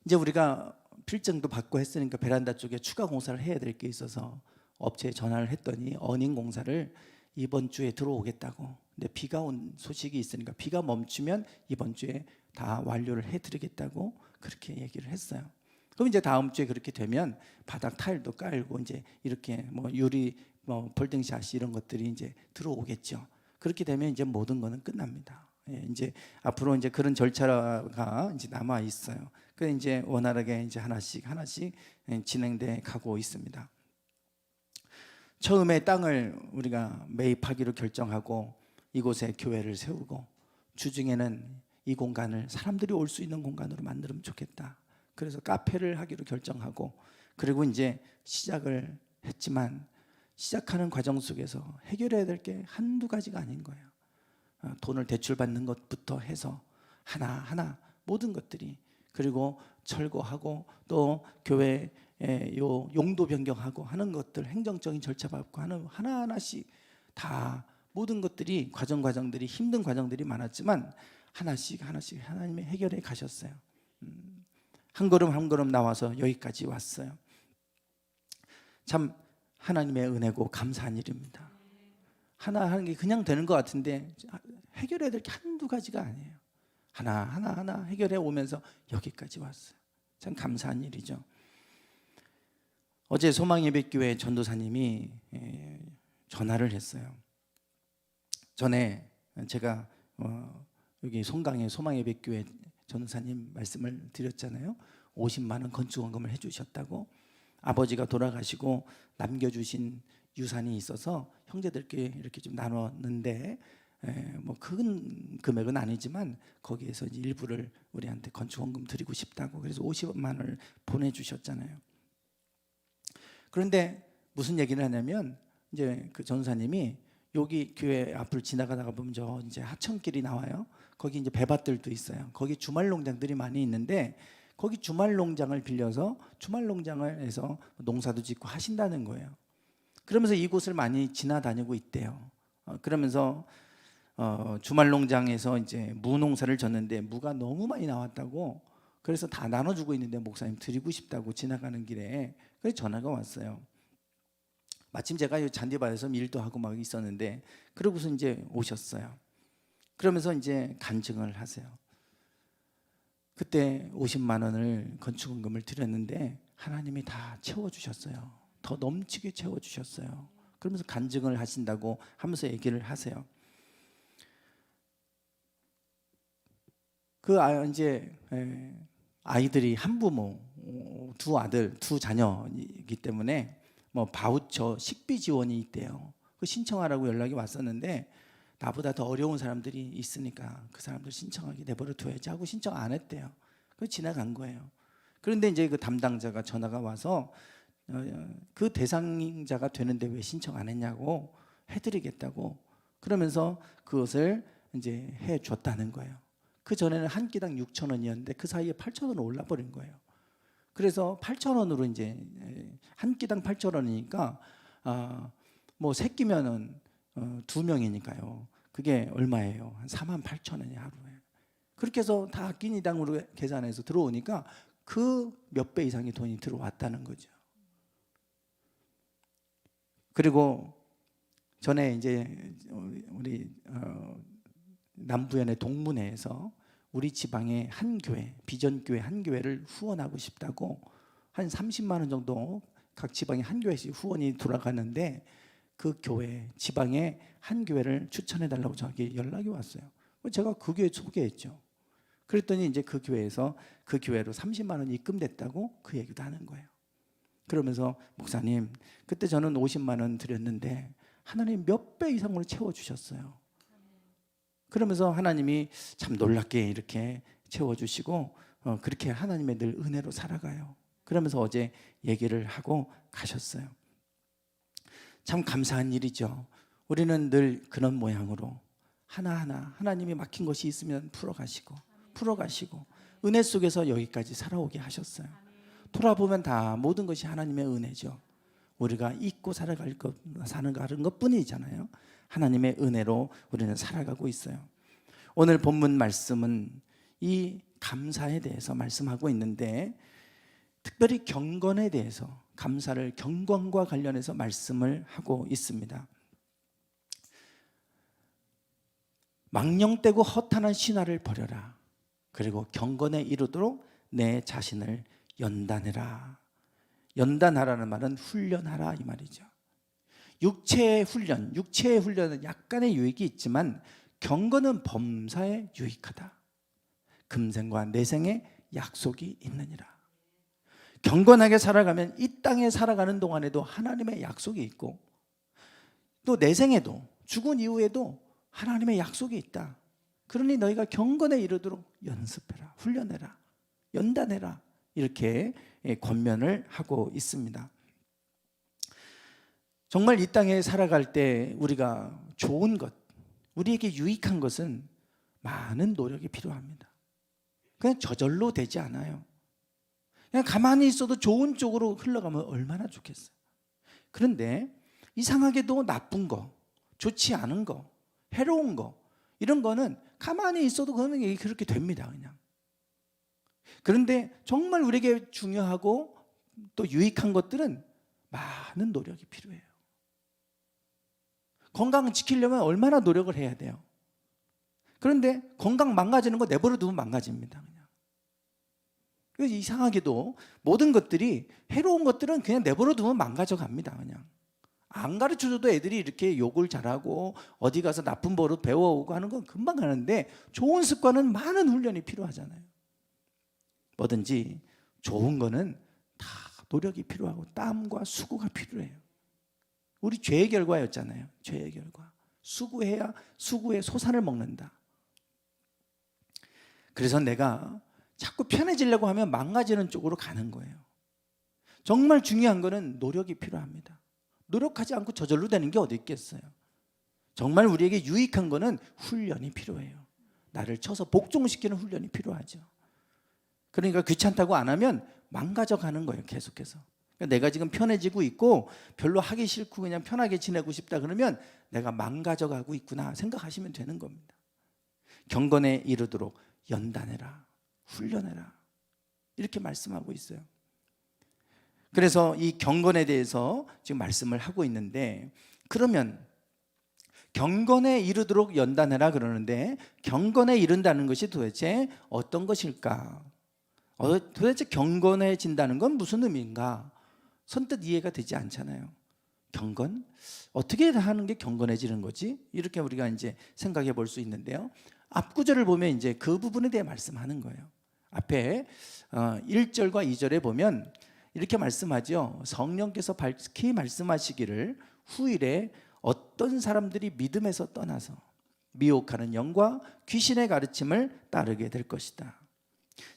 이제 우리가 필증도 받고 했으니까 베란다 쪽에 추가 공사를 해야 될 게 있어서 업체에 전화를 했더니 어닝 공사를 이번 주에 들어오겠다고. 근데 비가 온 소식이 있으니까 비가 멈추면 이번 주에 다 완료를 해드리겠다고 그렇게 얘기를 했어요. 그럼 이제 다음 주에 그렇게 되면 바닥 타일도 깔고 이제 이렇게 뭐 유리 뭐 볼딩샷 이런 것들이 이제 들어오겠죠. 그렇게 되면 이제 모든 거는 끝납니다. 이제 앞으로 이제 그런 절차가 이제 남아 있어요. 그래서 이제 원활하게 이제 하나씩 진행돼 가고 있습니다. 처음에 땅을 우리가 매입하기로 결정하고 이곳에 교회를 세우고 주중에는 이 공간을 사람들이 올 수 있는 공간으로 만들면 좋겠다. 그래서 카페를 하기로 결정하고 그리고 이제 시작을 했지만 시작하는 과정 속에서 해결해야 될 게 한두 가지가 아닌 거예요. 돈을 대출받는 것부터 해서 하나하나 모든 것들이, 그리고 철거하고 또 교회 요 용도 변경하고 하는 것들, 행정적인 절차 밟고 하는 하나하나씩 다 모든 것들이 과정들이 힘든 과정들이 많았지만 하나씩 하나님이 해결해 가셨어요. 한 걸음 한 걸음 나와서 여기까지 왔어요. 참 하나님의 은혜고 감사한 일입니다. 하나 하는 게 그냥 되는 것 같은데 해결해야 될 게 한두 가지가 아니에요. 하나 해결해 오면서 여기까지 왔어요. 참 감사한 일이죠. 어제 소망예배교회 전도사님이 전화를 했어요. 전에 제가 여기 송강의 소망예배교회 전도사님 말씀을 드렸잖아요. 50만 원 건축원금을 해주셨다고. 아버지가 돌아가시고 남겨주신 유산이 있어서 형제들께 이렇게 좀 나눴는데 뭐 큰 금액은 아니지만 거기에서 이제 일부를 우리한테 건축원금 드리고 싶다고, 그래서 50만 원을 보내주셨잖아요. 그런데 무슨 얘기를 하냐면 이제 그 전사님이 여기 교회 앞을 지나가다가 보면 저 이제 하천길이 나와요. 거기 이제 배밭들도 있어요. 거기 주말 농장들이 많이 있는데 거기 주말 농장을 빌려서 주말 농장을 해서 농사도 짓고 하신다는 거예요. 그러면서 이곳을 많이 지나다니고 있대요. 그러면서 주말 농장에서 이제 무 농사를 졌는데 무가 너무 많이 나왔다고, 그래서 다 나눠주고 있는데 목사님 드리고 싶다고 지나가는 길에 그래서 전화가 왔어요. 마침 제가 잔디밭에서 일도 하고 막 있었는데 그러고서 이제 오셨어요. 그러면서 이제 간증을 하세요. 그때 50만 원을 건축원금을 드렸는데 하나님이 다 채워주셨어요. 더 넘치게 채워주셨어요. 그러면서 간증을 하신다고 하면서 얘기를 하세요. 이제 아이들이 한부모, 두 아들, 두 자녀이기 때문에 뭐 바우처 식비 지원이 있대요. 그 신청하라고 연락이 왔었는데 나보다 더 어려운 사람들이 있으니까 그 사람들 신청하게 내버려 둬야지 하고 신청 안 했대요. 그 지나간 거예요. 그런데 이제 그 담당자가 전화가 와서 그 대상자가 되는데 왜 신청 안 했냐고 해드리겠다고 그러면서 그것을 이제 해줬다는 거예요. 그 전에는 한 끼당 6,000원이었는데 그 사이에 8,000원으로 올라버린 거예요. 그래서 8,000원으로 이제 한 끼당 8,000원이니까 뭐 세 끼면은 2명이니까요. 그게 얼마예요? 한 48,000원이 하루에. 그렇게 해서 다 끼니당으로 계산해서 들어오니까 그 몇 배 이상의 돈이 들어왔다는 거죠. 그리고 전에 이제 우리 남부연의 동문회에서 우리 지방의 한 교회, 비전교회 한 교회를 후원하고 싶다고 한 30만 원 정도 각 지방에 한 교회씩 후원이 돌아가는데 그 교회, 지방의 한 교회를 추천해 달라고 저에게 연락이 왔어요. 제가 그 교회 소개했죠. 그랬더니 이제 그 교회에서 그 교회로 30만 원이 입금됐다고 그 얘기도 하는 거예요. 그러면서 목사님, 그때 저는 50만 원 드렸는데 하나님 몇 배 이상으로 채워주셨어요. 그러면서 하나님이 참 놀랍게 이렇게 채워주시고 그렇게 하나님의 늘 은혜로 살아가요. 그러면서 어제 얘기를 하고 가셨어요. 참 감사한 일이죠. 우리는 늘 그런 모양으로 하나하나 하나님이 막힌 것이 있으면 풀어가시고 은혜 속에서 여기까지 살아오게 하셨어요. 돌아보면 다 모든 것이 하나님의 은혜죠. 우리가 잊고 살아가는 것뿐이잖아요. 하나님의 은혜로 우리는 살아가고 있어요. 오늘 본문 말씀은 이 감사에 대해서 말씀하고 있는데 특별히 경건에 대해서 감사를 경건과 관련해서 말씀을 하고 있습니다. 망령되고 허탄한 신화를 버려라. 그리고 경건에 이르도록 내 자신을 연단해라. 연단하라는 말은 훈련하라 이 말이죠. 육체의 훈련은 약간의 유익이 있지만 경건은 범사에 유익하다. 금생과 내생에 약속이 있느니라. 경건하게 살아가면 이 땅에 살아가는 동안에도 하나님의 약속이 있고 또 내생에도 죽은 이후에도 하나님의 약속이 있다. 그러니 너희가 경건에 이르도록 연습해라, 훈련해라, 연단해라 이렇게 권면을 하고 있습니다. 정말 이 땅에 살아갈 때 우리가 좋은 것, 우리에게 유익한 것은 많은 노력이 필요합니다. 그냥 저절로 되지 않아요. 그냥 가만히 있어도 좋은 쪽으로 흘러가면 얼마나 좋겠어요. 그런데 이상하게도 나쁜 거, 좋지 않은 거, 해로운 거 이런 거는 가만히 있어도 그거는 그렇게 됩니다. 그냥. 그런데 정말 우리에게 중요하고 또 유익한 것들은 많은 노력이 필요해요. 건강을 지키려면 얼마나 노력을 해야 돼요. 그런데 건강 망가지는 거 내버려 두면 망가집니다. 그냥. 그래서 이상하게도 모든 것들이 해로운 것들은 그냥 내버려 두면 망가져 갑니다. 그냥. 안 가르쳐줘도 애들이 이렇게 욕을 잘하고 어디 가서 나쁜 버릇 배워오고 하는 건 금방 하는데 좋은 습관은 많은 훈련이 필요하잖아요. 뭐든지 좋은 거는 다 노력이 필요하고 땀과 수고가 필요해요. 우리 죄의 결과였잖아요. 죄의 결과. 수고해야 수고의 소산을 먹는다. 그래서 내가 자꾸 편해지려고 하면 망가지는 쪽으로 가는 거예요. 정말 중요한 거는 노력이 필요합니다. 노력하지 않고 저절로 되는 게 어디 있겠어요. 정말 우리에게 유익한 거는 훈련이 필요해요. 나를 쳐서 복종시키는 훈련이 필요하죠. 그러니까 귀찮다고 안 하면 망가져 가는 거예요. 계속해서. 그러니까 내가 지금 편해지고 있고 별로 하기 싫고 그냥 편하게 지내고 싶다 그러면 내가 망가져 가고 있구나 생각하시면 되는 겁니다. 경건에 이르도록 연단해라, 훈련해라 이렇게 말씀하고 있어요. 그래서 이 경건에 대해서 지금 말씀을 하고 있는데 그러면 경건에 이르도록 연단해라 그러는데 경건에 이른다는 것이 도대체 어떤 것일까? 도대체 경건해진다는 건 무슨 의미인가? 선뜻 이해가 되지 않잖아요. 경건? 어떻게 하는 게 경건해지는 거지? 이렇게 우리가 이제 생각해 볼 수 있는데요. 앞 구절을 보면 이제 그 부분에 대해 말씀하는 거예요. 앞에 1절과 2절에 보면 이렇게 말씀하죠. 성령께서 밝히 말씀하시기를 후일에 어떤 사람들이 믿음에서 떠나서 미혹하는 영과 귀신의 가르침을 따르게 될 것이다.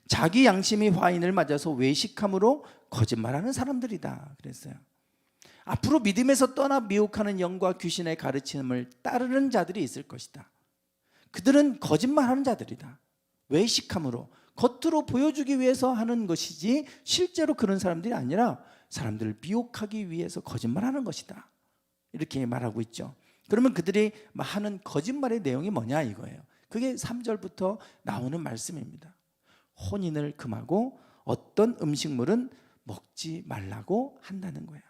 자기 양심이 화인을 맞아서 외식함으로 거짓말하는 사람들이다 그랬어요. 앞으로 믿음에서 떠나 미혹하는 영과 귀신의 가르침을 따르는 자들이 있을 것이다. 그들은 거짓말하는 자들이다. 외식함으로, 겉으로 보여주기 위해서 하는 것이지 실제로 그런 사람들이 아니라 사람들을 미혹하기 위해서 거짓말하는 것이다. 이렇게 말하고 있죠. 그러면 그들이 하는 거짓말의 내용이 뭐냐 이거예요. 그게 3절부터 나오는 말씀입니다. 혼인을 금하고 어떤 음식물은 먹지 말라고 한다는 거예요.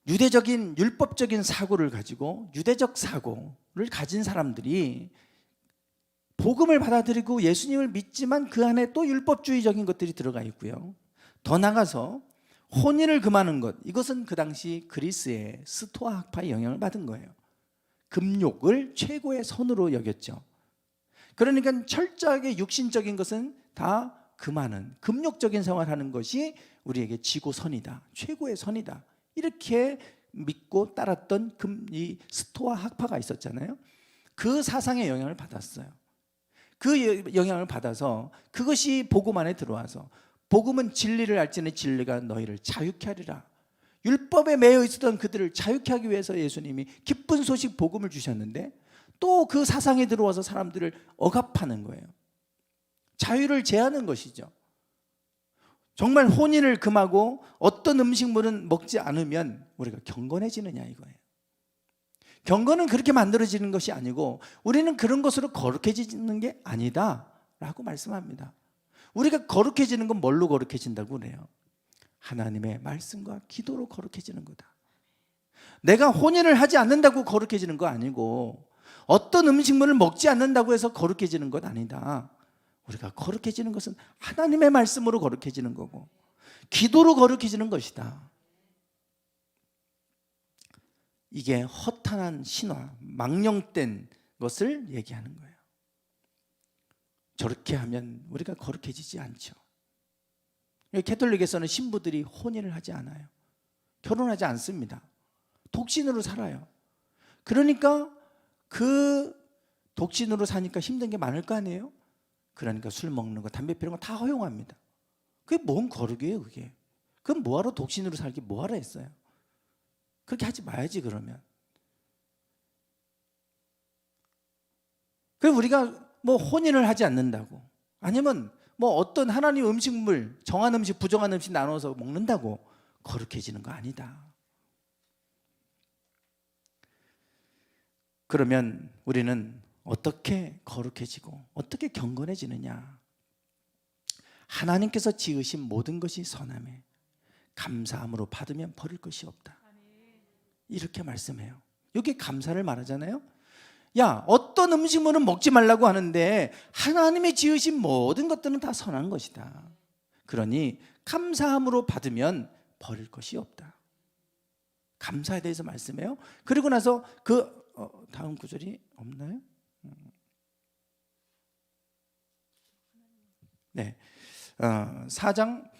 유대적인 율법적인 사고를 가지고 유대적 사고를 가진 사람들이 복음을 받아들이고 예수님을 믿지만 그 안에 또 율법주의적인 것들이 들어가 있고요. 더 나가서 혼인을 금하는 것, 이것은 그 당시 그리스의 스토아 학파의 영향을 받은 거예요. 금욕을 최고의 선으로 여겼죠. 그러니까 철저하게 육신적인 것은 다 금하는, 금욕적인 생활하는 것이 우리에게 지고선이다, 최고의 선이다, 이렇게 믿고 따랐던 이 스토아 학파가 있었잖아요. 그 사상의 영향을 받았어요. 그 영향을 받아서 그것이 복음 안에 들어와서, 복음은 진리를 알지니 진리가 너희를 자유케 하리라. 율법에 매여 있었던 그들을 자유케 하기 위해서 예수님이 기쁜 소식 복음을 주셨는데 또 그 사상에 들어와서 사람들을 억압하는 거예요. 자유를 제하는 것이죠. 정말 혼인을 금하고 어떤 음식물은 먹지 않으면 우리가 경건해지느냐 이거예요. 경건은 그렇게 만들어지는 것이 아니고 우리는 그런 것으로 거룩해지는 게 아니다 라고 말씀합니다. 우리가 거룩해지는 건 뭘로 거룩해진다고 그래요? 하나님의 말씀과 기도로 거룩해지는 거다. 내가 혼인을 하지 않는다고 거룩해지는 거 아니고 어떤 음식물을 먹지 않는다고 해서 거룩해지는 것 아니다. 우리가 거룩해지는 것은 하나님의 말씀으로 거룩해지는 거고 기도로 거룩해지는 것이다. 이게 허탄한 신화, 망령된 것을 얘기하는 거예요. 저렇게 하면 우리가 거룩해지지 않죠. 캐톨릭에서는 신부들이 혼인을 하지 않아요. 결혼하지 않습니다. 독신으로 살아요. 그러니까 그 독신으로 사니까 힘든 게 많을 거 아니에요? 그러니까 술 먹는 거, 담배 피우는 거 다 허용합니다. 그게 뭔 거룩이에요 그게? 그럼 뭐하러 독신으로 살기 뭐하러 했어요? 그렇게 하지 마야지 그러면. 그럼 우리가 뭐 혼인을 하지 않는다고, 아니면 뭐 어떤 하나님 음식물, 정한 음식, 부정한 음식 나눠서 먹는다고 거룩해지는 거 아니다. 그러면 우리는 어떻게 거룩해지고 어떻게 경건해지느냐? 하나님께서 지으신 모든 것이 선하매 감사함으로 받으면 버릴 것이 없다. 이렇게 말씀해요. 여기 감사를 말하잖아요. 야, 어떤 음식물은 먹지 말라고 하는데 하나님이 지으신 모든 것들은 다 선한 것이다. 그러니 감사함으로 받으면 버릴 것이 없다. 감사에 대해서 말씀해요. 그리고 나서 그 다음 구절이 없나요? 네, 4장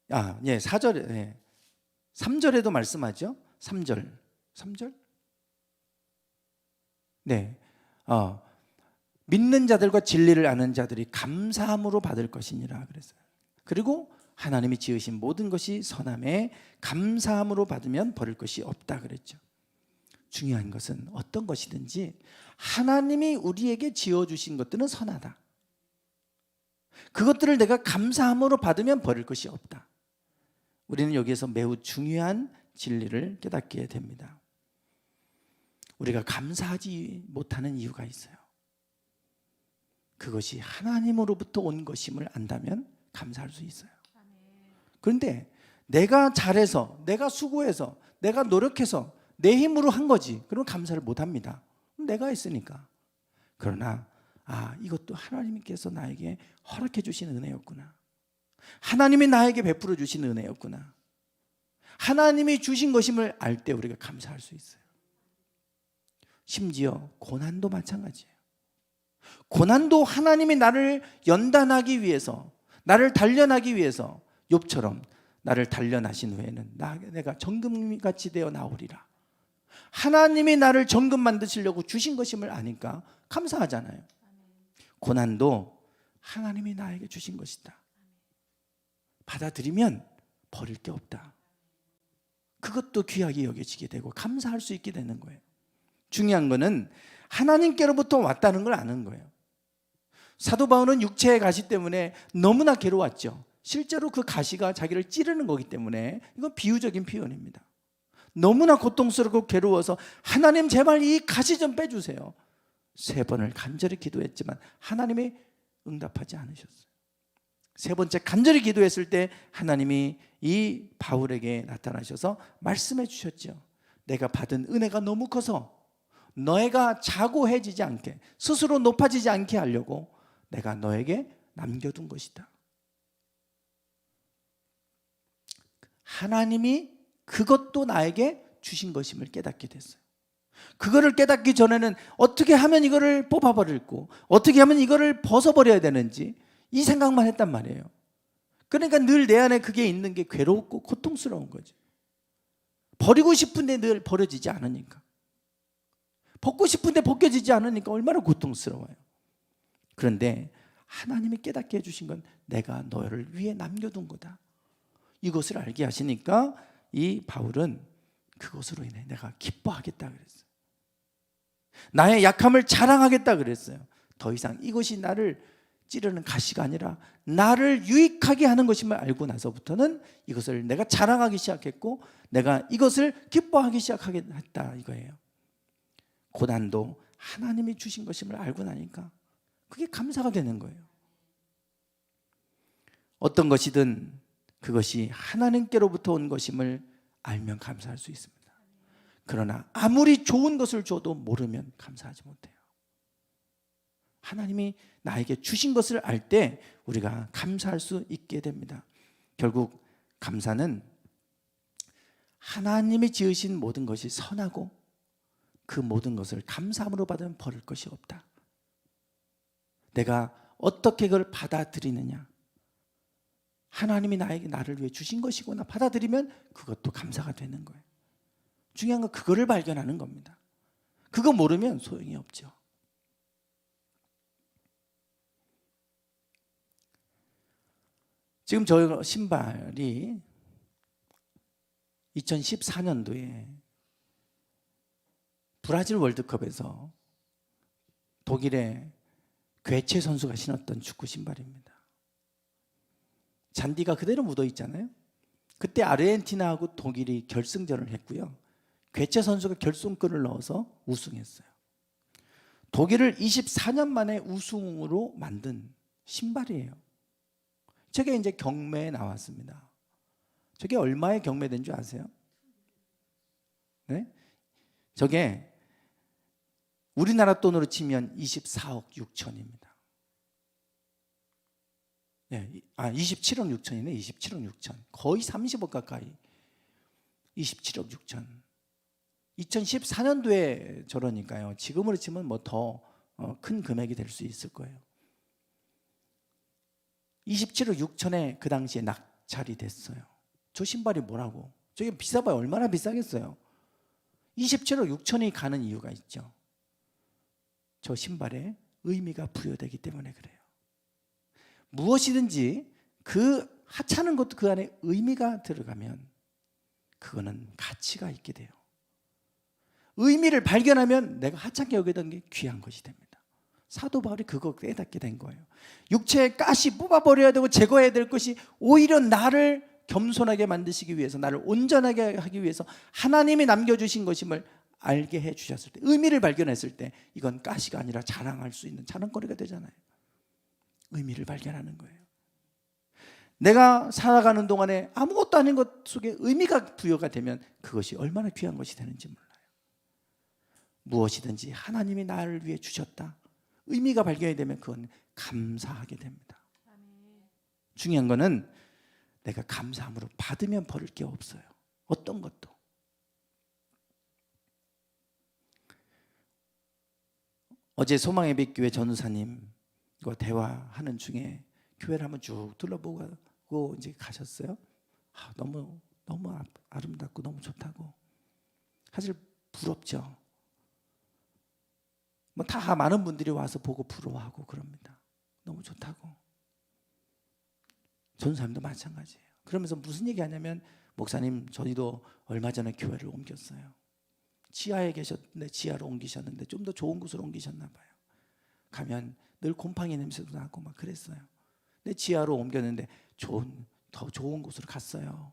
4절에 3절에도 말씀하죠. 3절. 네, 믿는 자들과 진리를 아는 자들이 감사함으로 받을 것이니라 그랬어요. 그리고 하나님이 지으신 모든 것이 선함에 감사함으로 받으면 버릴 것이 없다 그랬죠. 중요한 것은 어떤 것이든지 하나님이 우리에게 지어주신 것들은 선하다. 그것들을 내가 감사함으로 받으면 버릴 것이 없다. 우리는 여기에서 매우 중요한 진리를 깨닫게 됩니다. 우리가 감사하지 못하는 이유가 있어요. 그것이 하나님으로부터 온 것임을 안다면 감사할 수 있어요. 그런데 내가 잘해서, 내가 수고해서, 내가 노력해서 내 힘으로 한 거지, 그럼 감사를 못합니다. 내가 했으니까. 그러나 이것도 하나님께서 나에게 허락해 주신 은혜였구나, 하나님이 나에게 베풀어 주신 은혜였구나, 하나님이 주신 것임을 알 때 우리가 감사할 수 있어요. 심지어 고난도 마찬가지예요. 고난도 하나님이 나를 연단하기 위해서, 나를 단련하기 위해서, 욥처럼 나를 단련하신 후에는 내가 정금같이 되어 나오리라. 하나님이 나를 정금 만드시려고 주신 것임을 아니까 감사하잖아요. 고난도 하나님이 나에게 주신 것이다. 받아들이면 버릴 게 없다. 그것도 귀하게 여겨지게 되고 감사할 수 있게 되는 거예요. 중요한 거는 하나님께로부터 왔다는 걸 아는 거예요. 사도 바울은 육체의 가시 때문에 너무나 괴로웠죠. 실제로 그 가시가 자기를 찌르는 거기 때문에 이건 비유적인 표현입니다. 너무나 고통스럽고 괴로워서 하나님 제발 이 가시 좀 빼주세요. 3번을 간절히 기도했지만 하나님이 응답하지 않으셨어요. 3번째 간절히 기도했을 때 하나님이 이 바울에게 나타나셔서 말씀해 주셨죠. 내가 받은 은혜가 너무 커서 너희가 자고해지지 않게, 스스로 높아지지 않게 하려고 내가 너에게 남겨둔 것이다. 하나님이 그것도 나에게 주신 것임을 깨닫게 됐어요. 그거를 깨닫기 전에는 어떻게 하면 이거를 뽑아버릴고 어떻게 하면 이거를 벗어버려야 되는지 이 생각만 했단 말이에요. 그러니까 늘 내 안에 그게 있는 게 괴롭고 고통스러운 거죠. 버리고 싶은데 늘 버려지지 않으니까, 벗고 싶은데 벗겨지지 않으니까 얼마나 고통스러워요. 그런데 하나님이 깨닫게 해주신 건 내가 너를 위해 남겨둔 거다. 이것을 알게 하시니까 이 바울은 그것으로 인해 내가 기뻐하겠다 그랬어요. 나의 약함을 자랑하겠다 그랬어요. 더 이상 이것이 나를 찌르는 가시가 아니라 나를 유익하게 하는 것임을 알고 나서부터는 이것을 내가 자랑하기 시작했고 내가 이것을 기뻐하기 시작했다 이거예요. 고난도 하나님이 주신 것임을 알고 나니까 그게 감사가 되는 거예요. 어떤 것이든 그것이 하나님께로부터 온 것임을 알면 감사할 수 있습니다. 그러나 아무리 좋은 것을 줘도 모르면 감사하지 못해요. 하나님이 나에게 주신 것을 알 때 우리가 감사할 수 있게 됩니다. 결국 감사는 하나님이 지으신 모든 것이 선하고 그 모든 것을 감사함으로 받으면 버릴 것이 없다. 내가 어떻게 그걸 받아들이느냐. 하나님이 나를 위해 주신 것이구나 받아들이면 그것도 감사가 되는 거예요. 중요한 건 그거를 발견하는 겁니다. 그거 모르면 소용이 없죠. 지금 저 신발이 2014년도에 브라질 월드컵에서 독일의 괴체 선수가 신었던 축구 신발입니다. 잔디가 그대로 묻어 있잖아요. 그때 아르헨티나하고 독일이 결승전을 했고요. 괴체 선수가 결승골을 넣어서 우승했어요. 독일을 24년 만에 우승으로 만든 신발이에요. 저게 이제 경매에 나왔습니다. 저게 얼마에 경매된 줄 아세요? 네? 저게 우리나라 돈으로 치면 24억 6천입니다. 네, 27억 6천이네. 27억 6천. 거의 30억 가까이. 27억 6천. 2014년도에 저러니까요. 지금으로 치면 뭐 더 큰 금액이 될 수 있을 거예요. 27억 6천에 그 당시에 낙찰이 됐어요. 저 신발이 뭐라고? 저게 비싸봐야 얼마나 비싸겠어요. 27억 6천이 가는 이유가 있죠. 저 신발에 의미가 부여되기 때문에 그래요. 무엇이든지 그 하찮은 것도 그 안에 의미가 들어가면 그거는 가치가 있게 돼요. 의미를 발견하면 내가 하찮게 여기던 게 귀한 것이 됩니다. 사도 바울이 그거 깨닫게 된 거예요. 육체의 가시 뽑아버려야 되고 제거해야 될 것이 오히려 나를 겸손하게 만드시기 위해서, 나를 온전하게 하기 위해서 하나님이 남겨주신 것임을 알게 해주셨을 때, 의미를 발견했을 때 이건 가시가 아니라 자랑할 수 있는 자랑거리가 되잖아요. 의미를 발견하는 거예요. 내가 살아가는 동안에 아무것도 아닌 것 속에 의미가 부여가 되면 그것이 얼마나 귀한 것이 되는지 몰라요. 무엇이든지 하나님이 나를 위해 주셨다. 의미가 발견이 되면 그건 감사하게 됩니다. 중요한 거는 내가 감사함으로 받으면 버릴 게 없어요. 어떤 것도. 어제 소망의 빛 교회 전우사님과 대화하는 중에 교회를 한번 쭉 둘러보고 이제 가셨어요. 너무 아름답고 너무 좋다고. 사실 부럽죠. 뭐 다 많은 분들이 와서 보고 부러워하고 그럽니다. 너무 좋다고. 전우사님도 마찬가지예요. 그러면서 무슨 얘기하냐면, 목사님 저희도 얼마 전에 교회를 옮겼어요. 지하에 계셨는데 지하로 옮기셨는데 좀 더 좋은 곳으로 옮기셨나 봐요. 가면 늘 곰팡이 냄새도 나고 막 그랬어요. 근데 지하로 옮겼는데 더 좋은 곳으로 갔어요.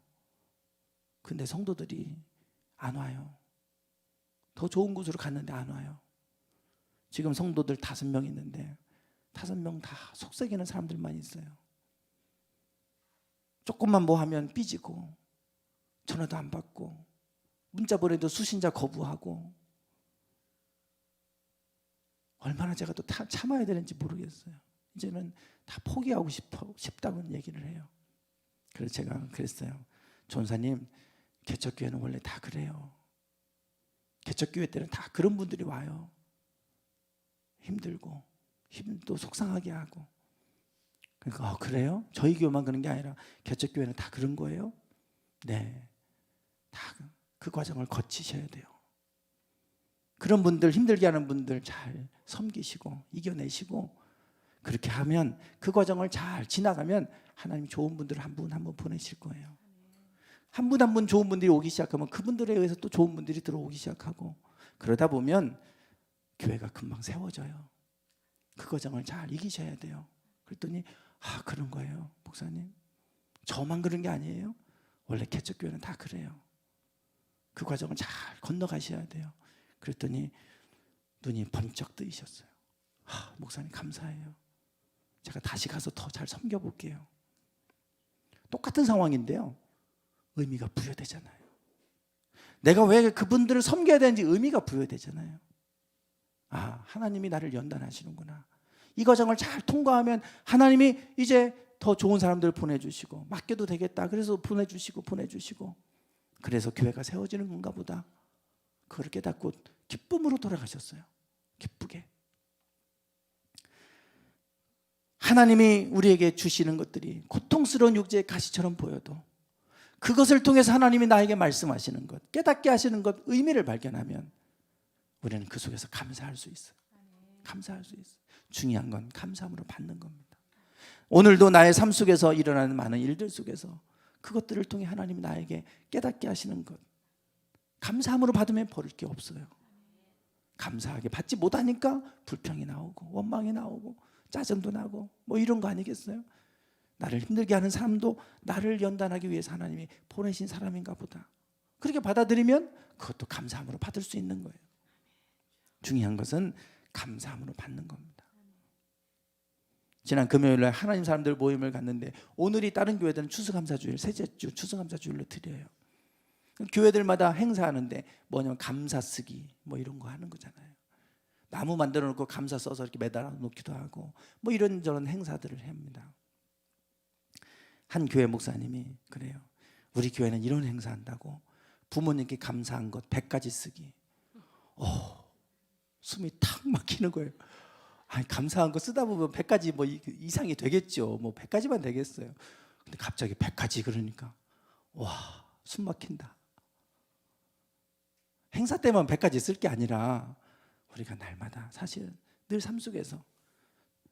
근데 성도들이 안 와요. 더 좋은 곳으로 갔는데 안 와요. 지금 성도들 5명 있는데 5명 다 속썩이는 사람들만 있어요. 조금만 뭐 하면 삐지고 전화도 안 받고 문자 보내도 수신자 거부하고. 얼마나 제가 또 참아야 되는지 모르겠어요. 이제는 다 포기하고 싶다고 얘기를 해요. 그래서 제가 그랬어요. 전사님, 개척교회는 원래 다 그래요. 개척교회 때는 다 그런 분들이 와요. 힘들고 힘도 속상하게 하고. 그러니까 그래요? 저희 교회만 그런 게 아니라 개척교회는 다 그런 거예요? 네, 다 그 과정을 거치셔야 돼요. 그런 분들, 힘들게 하는 분들 잘 섬기시고 이겨내시고, 그렇게 하면 그 과정을 잘 지나가면 하나님이 좋은 분들을 한 분 한 분 보내실 거예요. 한 분 한 분 좋은 분들이 오기 시작하면 그분들에 의해서 또 좋은 분들이 들어오기 시작하고, 그러다 보면 교회가 금방 세워져요. 그 과정을 잘 이기셔야 돼요. 그랬더니 그런 거예요, 목사님. 저만 그런 게 아니에요. 원래 개척교회는 다 그래요. 그 과정을 잘 건너가셔야 돼요. 그랬더니 눈이 번쩍 뜨이셨어요. 목사님 감사해요. 제가 다시 가서 더 잘 섬겨볼게요. 똑같은 상황인데요, 의미가 부여되잖아요. 내가 왜 그분들을 섬겨야 되는지 의미가 부여되잖아요. 하나님이 나를 연단하시는구나. 이 과정을 잘 통과하면 하나님이 이제 더 좋은 사람들을 보내주시고, 맡겨도 되겠다 그래서 보내주시고 그래서 교회가 세워지는 건가 보다. 그걸 깨닫고 기쁨으로 돌아가셨어요. 기쁘게. 하나님이 우리에게 주시는 것들이 고통스러운 육체의 가시처럼 보여도 그것을 통해서 하나님이 나에게 말씀하시는 것, 깨닫게 하시는 것, 의미를 발견하면 우리는 그 속에서 감사할 수 있어요. 감사할 수 있어요. 중요한 건 감사함으로 받는 겁니다. 오늘도 나의 삶 속에서 일어나는 많은 일들 속에서 그것들을 통해 하나님이 나에게 깨닫게 하시는 것, 감사함으로 받으면 버릴 게 없어요. 감사하게 받지 못하니까 불평이 나오고 원망이 나오고 짜증도 나고 뭐 이런 거 아니겠어요? 나를 힘들게 하는 사람도 나를 연단하기 위해서 하나님이 보내신 사람인가 보다. 그렇게 받아들이면 그것도 감사함으로 받을 수 있는 거예요. 중요한 것은 감사함으로 받는 겁니다. 지난 금요일날 하나님 사람들 모임을 갔는데, 오늘이 다른 교회들은 추수감사주일, 셋째 주 추수감사주일로 드려요. 교회들마다 행사하는데 뭐냐면 감사 쓰기 뭐 이런 거 하는 거잖아요. 나무 만들어 놓고 감사 써서 이렇게 매달아 놓기도 하고 뭐 이런저런 행사들을 합니다. 한 교회 목사님이 그래요. 우리 교회는 이런 행사 한다고 부모님께 감사한 것 100가지 쓰기. 숨이 탁 막히는 거예요. 감사한 거 쓰다 보면 100가지 뭐 이상이 되겠죠. 뭐 100가지만 되겠어요. 근데 갑자기 100가지 그러니까 숨 막힌다. 행사 때만 100가지 쓸 게 아니라 우리가 날마다 사실 늘 삶 속에서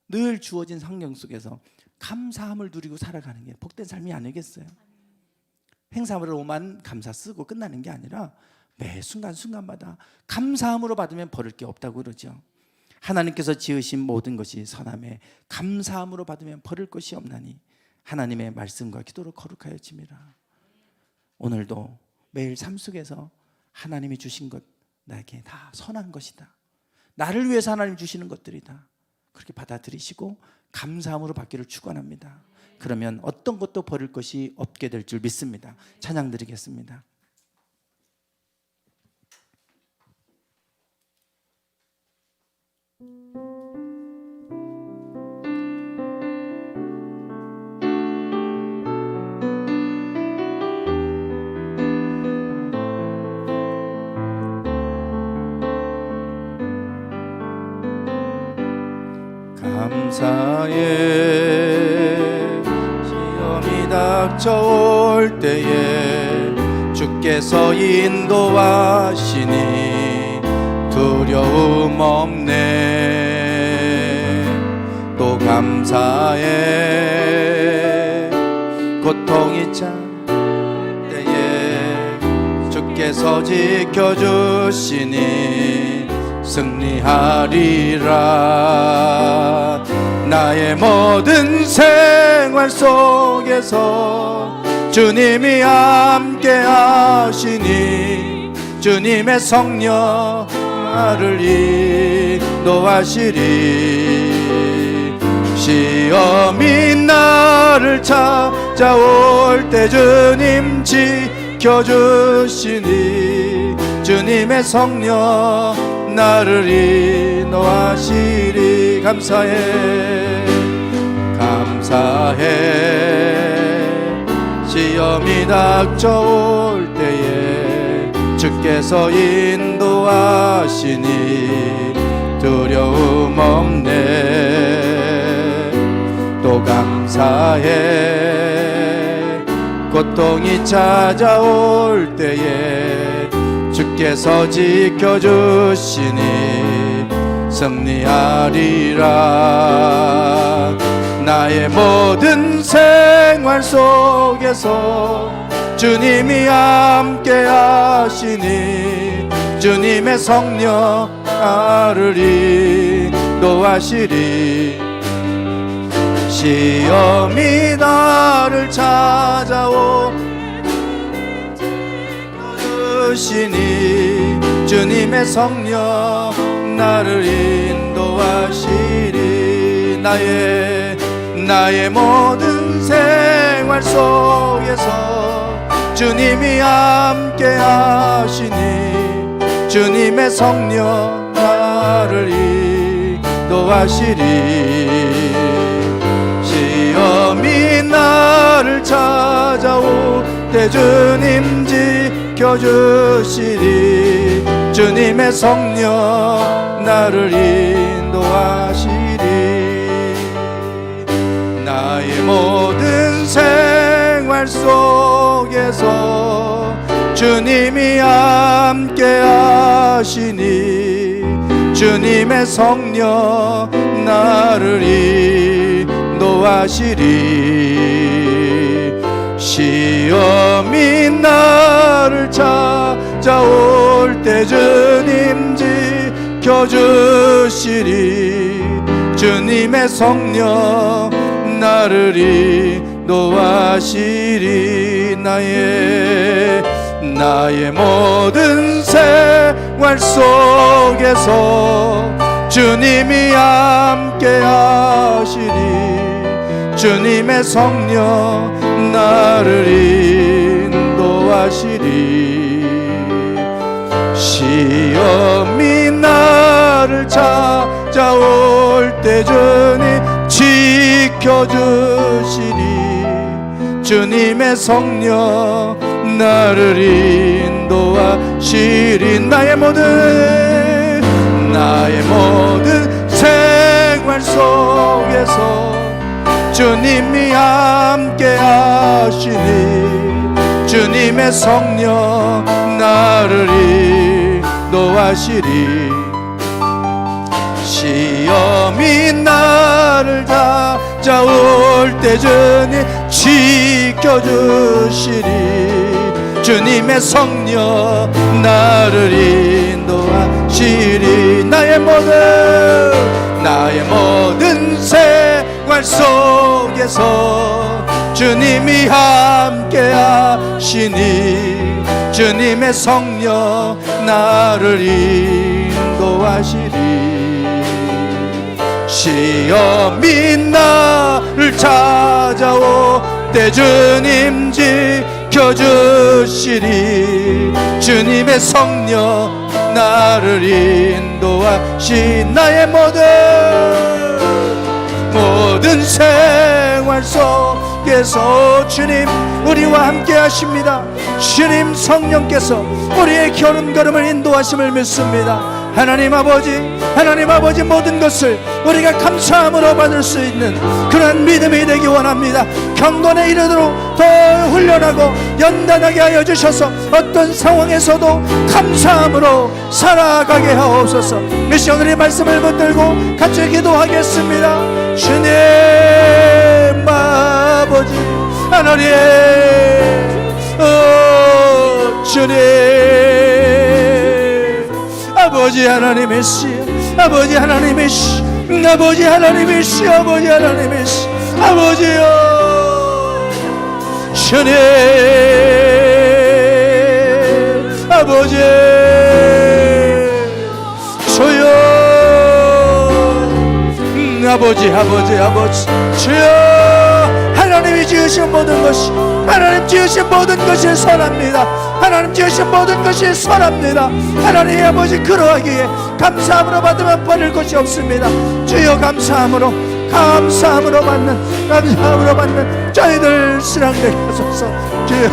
늘 주어진 환경 속에서 감사함을 누리고 살아가는 게 복된 삶이 아니겠어요? 행사로만 감사 쓰고 끝나는 게 아니라 매 순간순간마다 감사함으로 받으면 버릴 게 없다고 그러죠. 하나님께서 지으신 모든 것이 선함에 감사함으로 받으면 버릴 것이 없나니 하나님의 말씀과 기도로 거룩하여 짐이라. 오늘도 매일 삶 속에서 하나님이 주신 것 나에게 다 선한 것이다. 나를 위해서 하나님 주시는 것들이다. 그렇게 받아들이시고 감사함으로 받기를 축원합니다. 그러면 어떤 것도 버릴 것이 없게 될 줄 믿습니다. 찬양 드리겠습니다. 시험이 닥쳐올 때에 주께서 인도하시니 두려움 없네. 또 감사해. 고통이 참 때에 주께서 지켜주시니 승리하리라. 나의 모든 생활 속에서 주님이 함께 하시니 주님의 성령 나를 인도하시리. 시험이 나를 찾아올 때 주님 지켜주시니 주님의 성령 나를 인도하시리. 감사해. 감사해. 시험이 닥쳐올 때에 주께서 인도하시니 두려움 없네. 또 감사해. 고통이 찾아올 때에 주께서 지켜주시니 승리하리라. 나의 모든 생활 속에서 주님이 함께 하시니 주님의 성령 나를 인도하시리. 시험이 나를 찾아오 주시니 주님의 성령 나를 인도하시리. 나의 모든 생활 속에서 주님이 함께 하시니 주님의 성령 나를 인도하시리. 시험이 나를 찾아올 때 주님 지켜주시리. 주님의 성령 나를 인도하시리. 나의 모든 생활 속에서 주님이 함께 하시니 주님의 성령 나를 인도하시리. 시험이 나를 찾아올 때 주님 지켜주시리. 주님의 성령 나를 인도하시리. 나의 모든 생활 속에서 주님이 함께 하시니 주님의 성령 나를 인도하시리. 시험이 나를 찾아올 때 주님 지켜주시리. 주님의 성령 나를 인도하시리. 나의 모든 생활 속에서 주님이 함께 하시니 주님의 성령 나를 인도하시리. 시험이 나를 찾아올 때 주님 지켜주시리. 주님의 성령 나를 인도하시리. 나의 모든 생활 속에서 주님이 함께 하시니 주님의 성령 나를 인도하시리. 시험이 나를 찾아올 때 주님 지켜주시리. 주님의 성령 나를 인도하시. 나의 모든 생활 속에서 주님 우리와 함께 하십니다. 주님 성령께서 우리의 걸음걸음을 인도하심을 믿습니다. 하나님 아버지 모든 것을 우리가 감사함으로 받을 수 있는 그런 믿음이 되기 원합니다. 경건에 이르도록 더 훈련하고 연단하게 하여 주셔서 어떤 상황에서도 감사함으로 살아가게 하옵소서. 이 시간 우리 말씀을 붙들고 같이 기도하겠습니다. 주님 아버지 하나님, 주님 아버지 하나님이시여, 아버지 하나님이시여, 아버지 하나님이시여, 아버지 하나님이시여, 아버지여 주님 아버지 주여, 아버지 주여, 하나님이 지으신 모든 것이, 하나님 지으신 모든 것이 선합니다. 하나님 지으신 모든 것이 선합니다. 하나님 아버지, 그러하기에 감사함으로 받으면 버릴 것이 없습니다. 주여 감사함으로 받는 저희들 신앙되게 하소서. 주여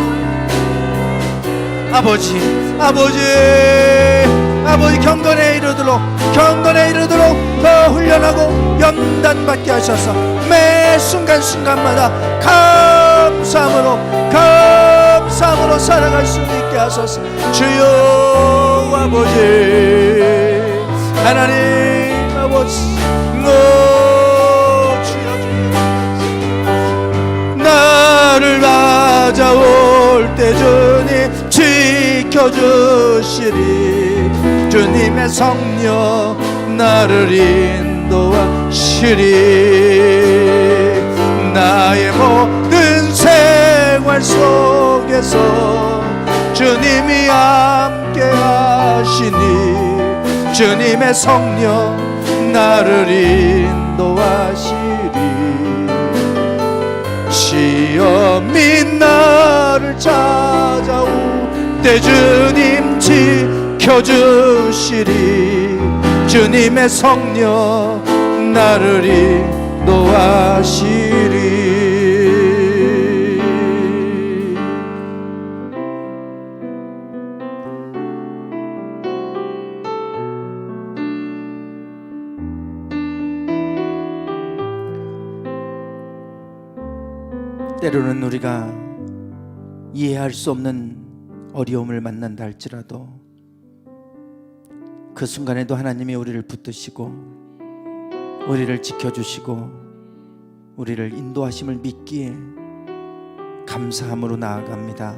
아버지 경건에 이르도록 더 훈련하고 연단받게 하셔서 매 순간순간마다 감사함으로 살아갈 수 있게 하소서. 주여 아버지 하나님 아버지, 주여 나를 맞아올 때 주님 지켜주시리. 주님의 성령 나를 인도하시리. 나의 모든 생활 속에서 주님이 함께 하시니 주님의 성령 나를 인도하시리. 시험이 나를 찾아올 때 주님 지켜주시리. 주님의 성령 나를 인도하시리. 때로는 우리가 이해할 수 없는 어려움을 만난다 할지라도 그 순간에도 하나님이 우리를 붙드시고 우리를 지켜주시고 우리를 인도하심을 믿기에 감사함으로 나아갑니다.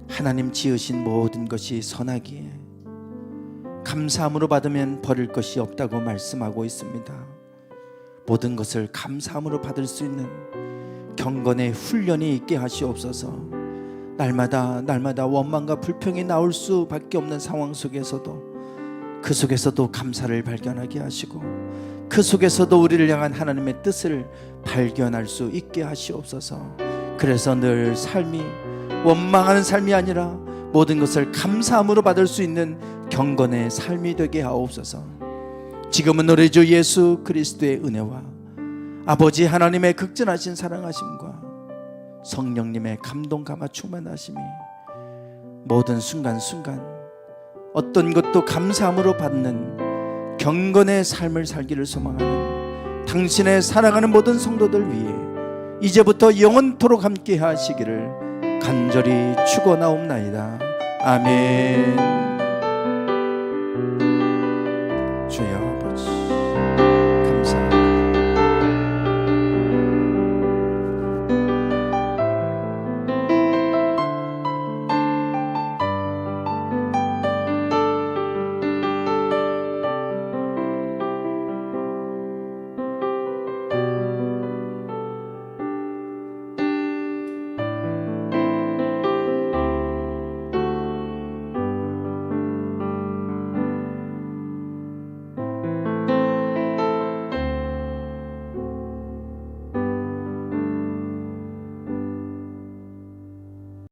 하나님 지으신 모든 것이 선하기에 감사함으로 받으면 버릴 것이 없다고 말씀하고 있습니다. 모든 것을 감사함으로 받을 수 있는 경건의 훈련이 있게 하시옵소서. 날마다 원망과 불평이 나올 수밖에 없는 상황 속에서도 그 속에서도 감사를 발견하게 하시고 그 속에서도 우리를 향한 하나님의 뜻을 발견할 수 있게 하시옵소서. 그래서 늘 삶이 원망하는 삶이 아니라 모든 것을 감사함으로 받을 수 있는 경건의 삶이 되게 하옵소서. 지금은 우리 주 예수 그리스도의 은혜와 아버지 하나님의 극진하신 사랑하심과 성령님의 감동 감화 충만하심이 모든 순간순간 어떤 것도 감사함으로 받는 경건의 삶을 살기를 소망하는 당신의 사랑하는 모든 성도들 위해 이제부터 영원토록 함께 하시기를 간절히 축원하옵나이다. 아멘.